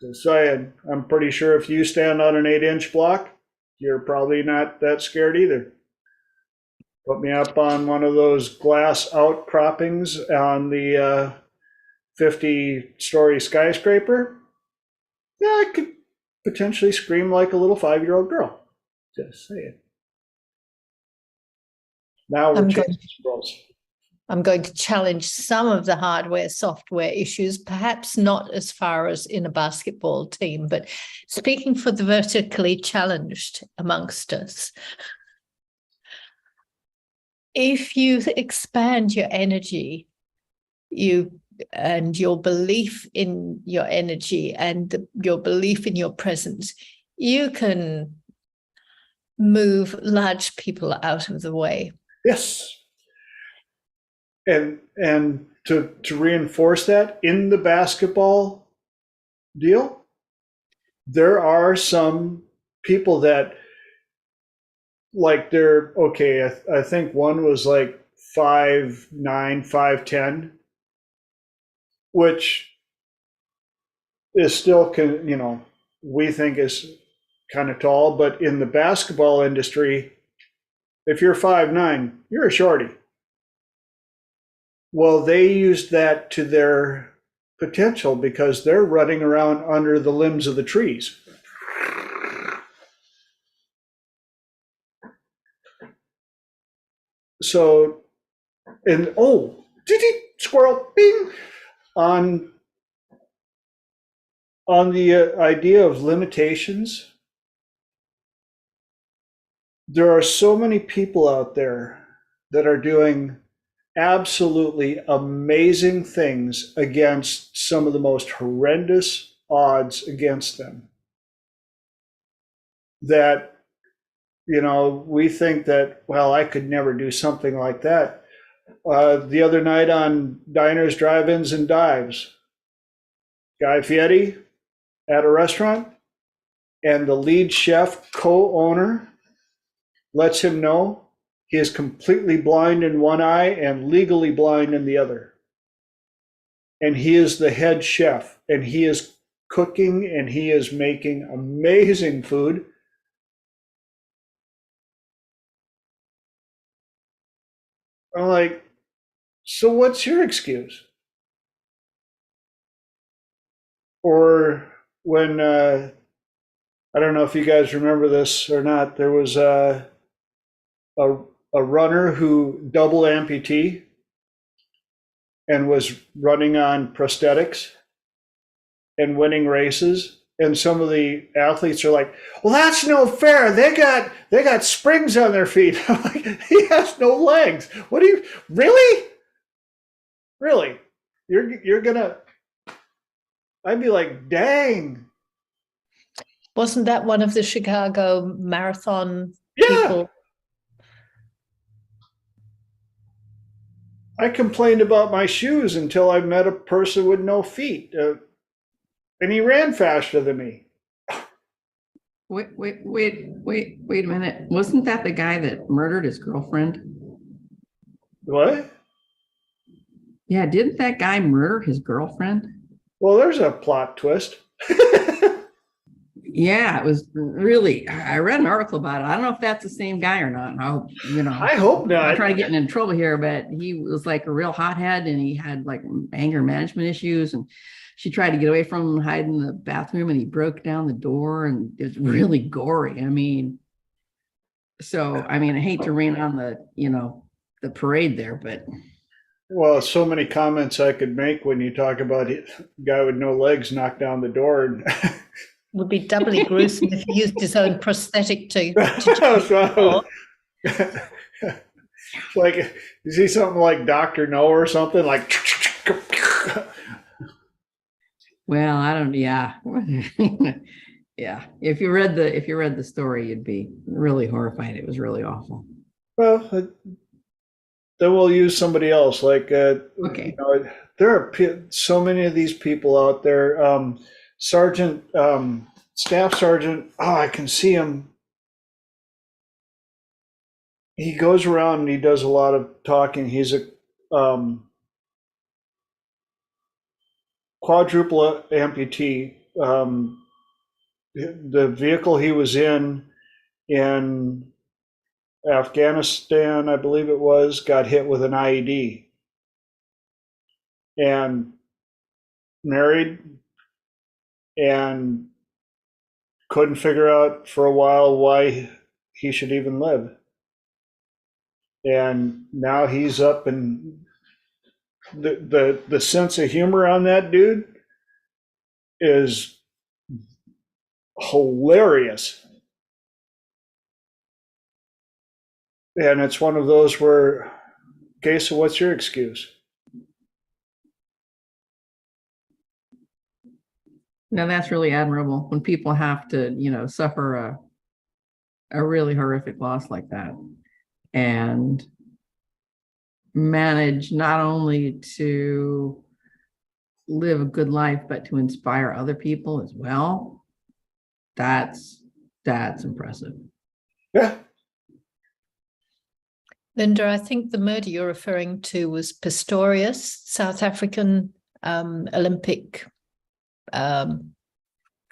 Just saying, I'm pretty sure if you stand on an 8-inch block, you're probably not that scared either. Put me up on one of those glass outcroppings on the 50-story skyscraper. Yeah, I could potentially scream like a little 5-year-old girl. Just saying. Now we're changing roles. I'm going to challenge some of the hardware, software issues, perhaps not as far as in a basketball team, but speaking for the vertically challenged amongst us, if you expand your energy, and your belief in your energy and your belief in your presence, you can move large people out of the way. Yes. And to reinforce that, in the basketball deal, there are some people that, like, they're okay. I think one was like 5'9", 5'10", which is still, we think is kind of tall, but in the basketball industry, if you're 5'9", you're a shorty. Well, they used that to their potential because they're running around under the limbs of the trees. So, and squirrel, bing, on the idea of limitations. There are so many people out there that are doing absolutely amazing things against some of the most horrendous odds against them, that, we think that, well, I could never do something like that. The other night on Diners, Drive-Ins, and Dives, Guy Fieri at a restaurant, and the lead chef, co-owner, lets him know he is completely blind in one eye and legally blind in the other. And he is the head chef, and he is cooking, and he is making amazing food. I'm like, so what's your excuse? Or when, I don't know if you guys remember this or not, there was a runner who double amputee and was running on prosthetics and winning races. And some of the athletes are like, well, that's no fair. They got springs on their feet. I'm like, he has no legs. What do you really? Really? You're gonna, I'd be like, dang. Wasn't that one of the Chicago marathon Yeah. people? I complained about my shoes until I met a person with no feet. And he ran faster than me. Wait a minute. Wasn't that the guy that murdered his girlfriend? What? Yeah, didn't that guy murder his girlfriend? Well, there's a plot twist. Yeah, it was really, I read an article about it. I don't know if that's the same guy or not. I hope I'm not. trying to get in trouble here, but he was like a real hothead, and he had like anger management issues, and she tried to get away from him, hide in the bathroom, and he broke down the door, and it was really gory. I mean, I hate to rain on the parade there, but Well, so many comments I could make when you talk about a guy with no legs knocked down the door. And Would be doubly gruesome if he used his own prosthetic to so, like, you see something like Dr. No or something like. well, I don't. Yeah, yeah. If you read the story, you'd be really horrified. It was really awful. Well, then we'll use somebody else. Like, Okay. there are so many of these people out there. Sergeant, Staff Sergeant. Oh, I can see him. He goes around and he does a lot of talking. He's a quadruple amputee. The vehicle he was in Afghanistan, I believe it was, got hit with an IED. And married, and couldn't figure out for a while why he should even live. And now he's up and the sense of humor on that dude is hilarious. And it's one of those where, okay, so what's your excuse? Now that's really admirable when people have to, suffer a really horrific loss like that and manage not only to live a good life, but to inspire other people as well. That's impressive. Yeah. Linda, I think the murder you're referring to was Pistorius, South African Olympic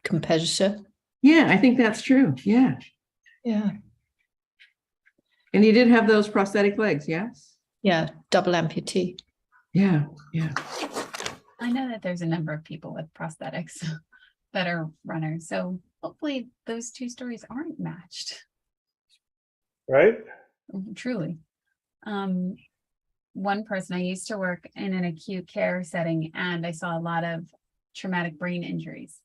competitor. Yeah, I think that's true. Yeah. Yeah. And he did have those prosthetic legs, yes? Yeah, double amputee. Yeah, yeah. I know that there's a number of people with prosthetics that are runners. So hopefully those two stories aren't matched. Right? Truly. One person, I used to work in an acute care setting and I saw a lot of traumatic brain injuries.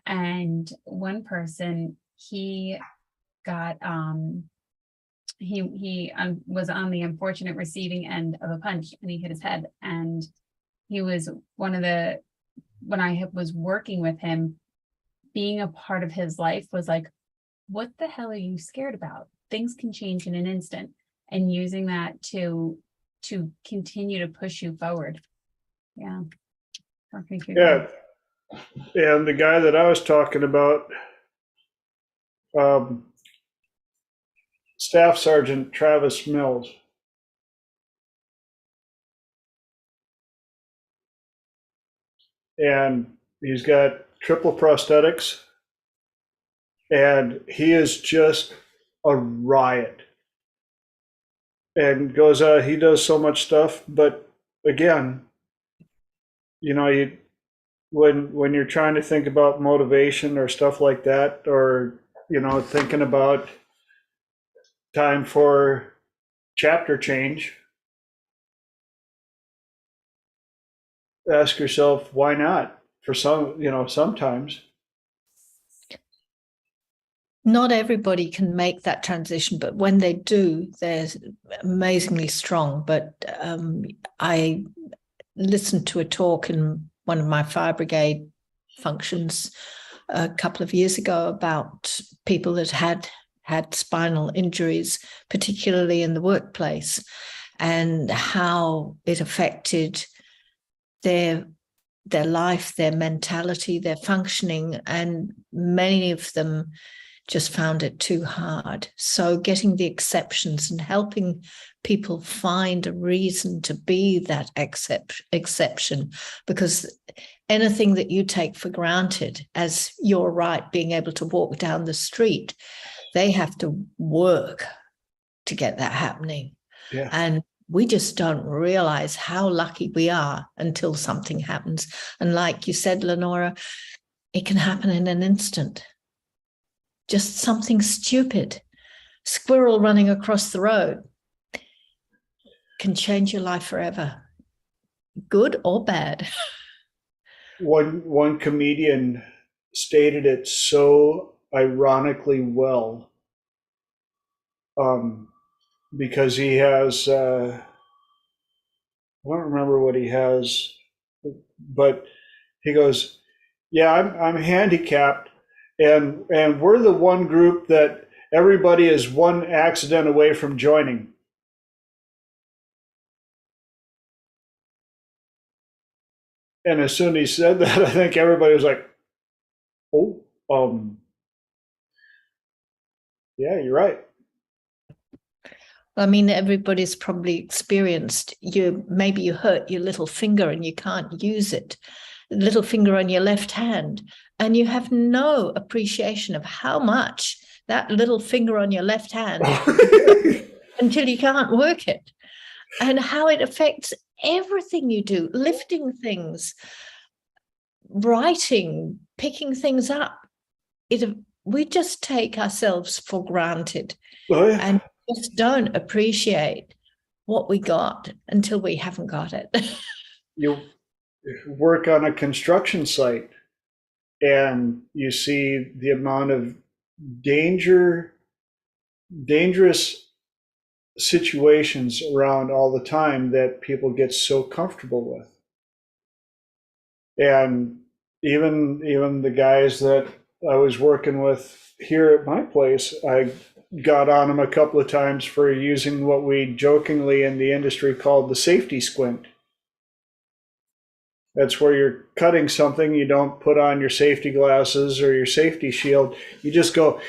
And one person, he got he was on the unfortunate receiving end of a punch and he hit his head. And he was when I was working with him, being a part of his life was like, what the hell are you scared about? Things can change in an instant, and using that to continue to push you forward. Yeah. Yeah. And the guy that I was talking about, Staff Sergeant Travis Mills. And he's got triple prosthetics. And he is just a riot. And goes out, he does so much stuff. But again, when you're trying to think about motivation or stuff like that, or, thinking about time for chapter change, ask yourself, why not? For sometimes. Not everybody can make that transition, but when they do, they're amazingly strong. But I listened to a talk in one of my fire brigade functions a couple of years ago about people that had spinal injuries, particularly in the workplace, and how it affected their life, their mentality, their functioning, and many of them just found it too hard. So getting the exceptions and helping people find a reason to be that exception, because anything that you take for granted, as you're right, being able to walk down the street, they have to work to get that happening. Yeah. And we just don't realize how lucky we are until something happens. And like you said, Lenora, it can happen in an instant. Just something stupid. Squirrel running across the road can change your life forever, good or bad. One comedian stated it so ironically well, because he has, I don't remember what he has, but he goes, yeah, I'm handicapped, and we're the one group that everybody is one accident away from joining. And as soon as he said that, I think everybody was like, oh, yeah, you're right. I mean, everybody's probably experienced, maybe you hurt your little finger and you can't use it, little finger on your left hand, and you have no appreciation of how much that little finger on your left hand until you can't work it, and how it affects everything you do, lifting things, writing, picking things up. We just take ourselves for granted. Oh, yeah. And just don't appreciate what we got until we haven't got it. you work on a construction site and you see the amount of dangerous situations around all the time that people get so comfortable with. And even the guys that I was working with here at my place, I got on them a couple of times for using what we jokingly in the industry called the safety squint. That's where you're cutting something, you don't put on your safety glasses or your safety shield. You just go,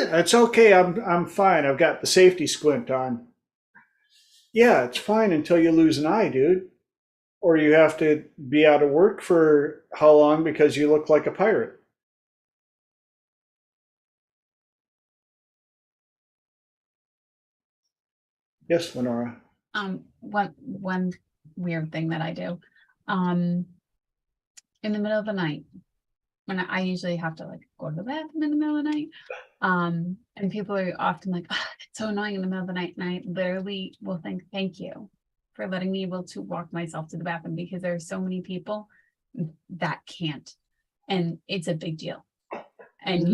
it's okay, I'm fine. I've got the safety squint on. Yeah, it's fine until you lose an eye, dude. Or you have to be out of work for how long because you look like a pirate. Yes, Lenora. One weird thing that I do, in the middle of the night, when I usually have to like go to the bathroom in the middle of the night, and people are often like, oh, it's so annoying in the middle of the night, and I literally will think, thank you for letting me able to walk myself to the bathroom, because there are so many people that can't, and it's a big deal. And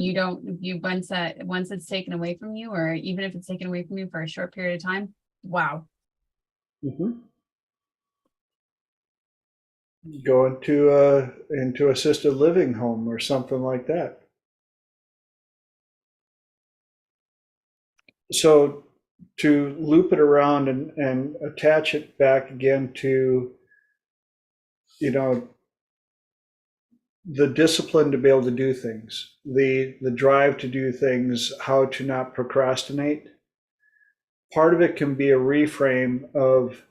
once it's taken away from you, or even if it's taken away from you for a short period of time, wow. Mm-hmm. Go into assisted living home or something like that. So to loop it around and attach it back again to, the discipline to be able to do things, the drive to do things, how to not procrastinate. Part of it can be a reframe of,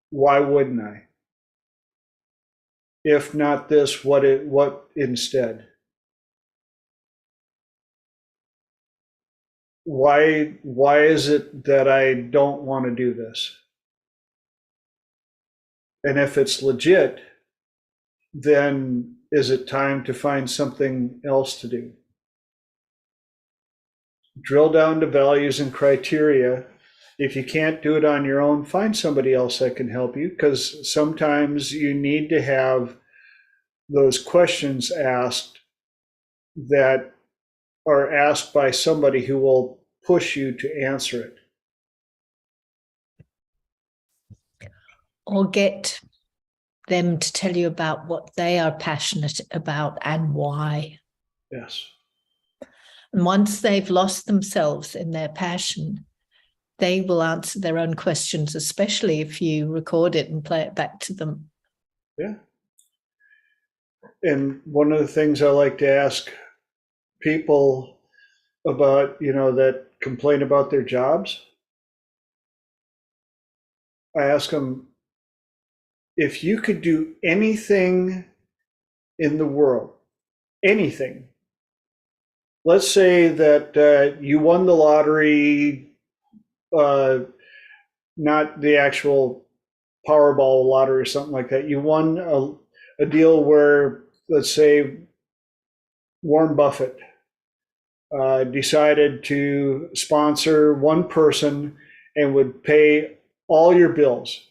why wouldn't I? If not this, what instead? Why is it that I don't want to do this? And if it's legit, then is it time to find something else to do? Drill down to values and criteria. If you can't do it on your own, find somebody else that can help you, because sometimes you need to have those questions asked that are asked by somebody who will push you to answer it. Or get them to tell you about what they are passionate about and why. Yes. And once they've lost themselves in their passion, they will answer their own questions, especially if you record it and play it back to them. Yeah. And one of the things I like to ask people about, that complain about their jobs, I ask them, if you could do anything in the world, anything, let's say that you won the lottery, not the actual Powerball lottery or something like that. You won a deal where, let's say, Warren Buffett decided to sponsor one person and would pay all your bills.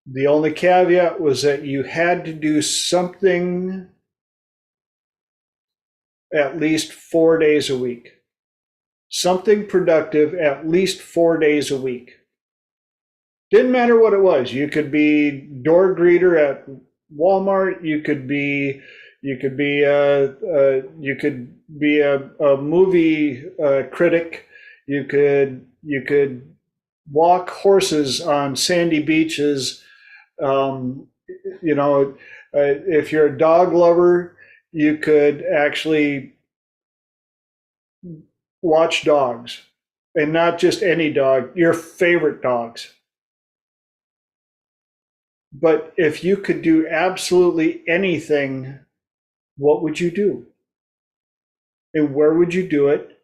The only caveat was that you had to do something at least 4 days a week. Something productive at least 4 days a week. Didn't matter what it was. You could be door greeter at Walmart. You could be a movie critic. You could walk horses on sandy beaches. If you're a dog lover, you could actually watch dogs, and not just any dog, your favorite dogs. But if you could do absolutely anything, what would you do? And where would you do it?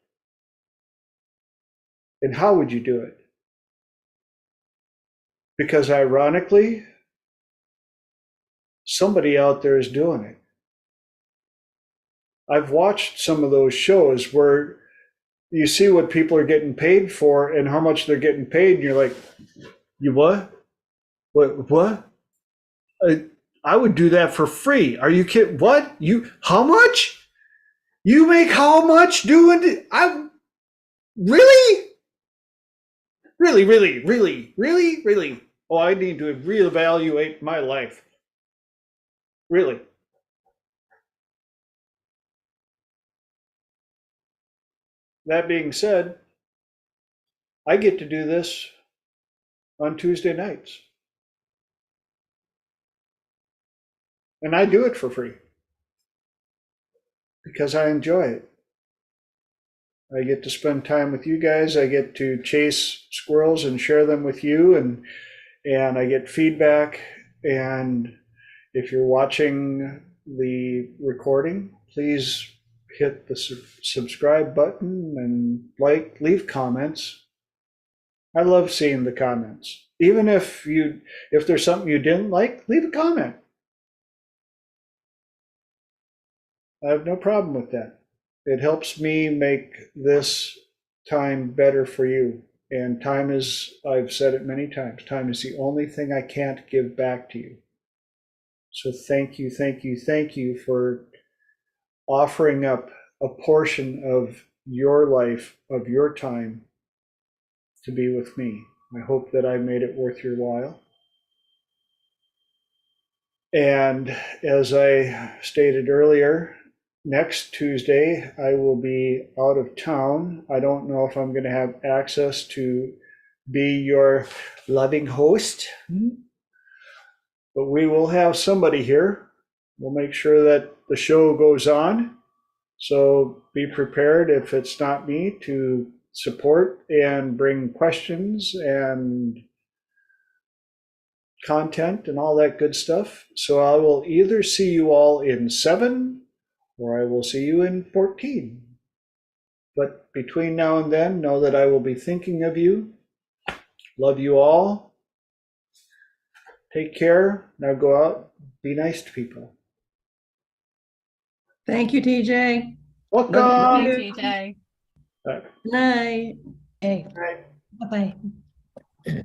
And how would you do it? Because ironically, somebody out there is doing it. I've watched some of those shows where you see what people are getting paid for and how much they're getting paid, and you're like, you what? What? I would do that for free. Are you kidding? What? How much? You make how much doing it? Really? Really? Oh, I need to reevaluate my life. Really? That being said, I get to do this on Tuesday nights. And I do it for free because I enjoy it. I get to spend time with you guys. I get to chase squirrels and share them with you, and I get feedback. And if you're watching the recording, please hit the subscribe button and leave comments. I love seeing the comments. Even if there's something you didn't like, leave a comment. I have no problem with that. It helps me make this time better for you. And time is, I've said it many times, time is the only thing I can't give back to you. So thank you for offering up a portion of your life, of your time, to be with me. I hope that I made it worth your while. And as I stated earlier, next Tuesday, I will be out of town. I don't know if I'm going to have access to be your loving host, but we will have somebody here. We'll make sure that the show goes on. So be prepared, if it's not me, to support and bring questions and content and all that good stuff. So I will either see you all in 7 or I will see you in 14. But between now and then, know that I will be thinking of you. Love you all. Take care. Now go out, be nice to people. Thank you, TJ. Welcome. Love Thank you. you, TJ. Night. Hey, All right. bye-bye.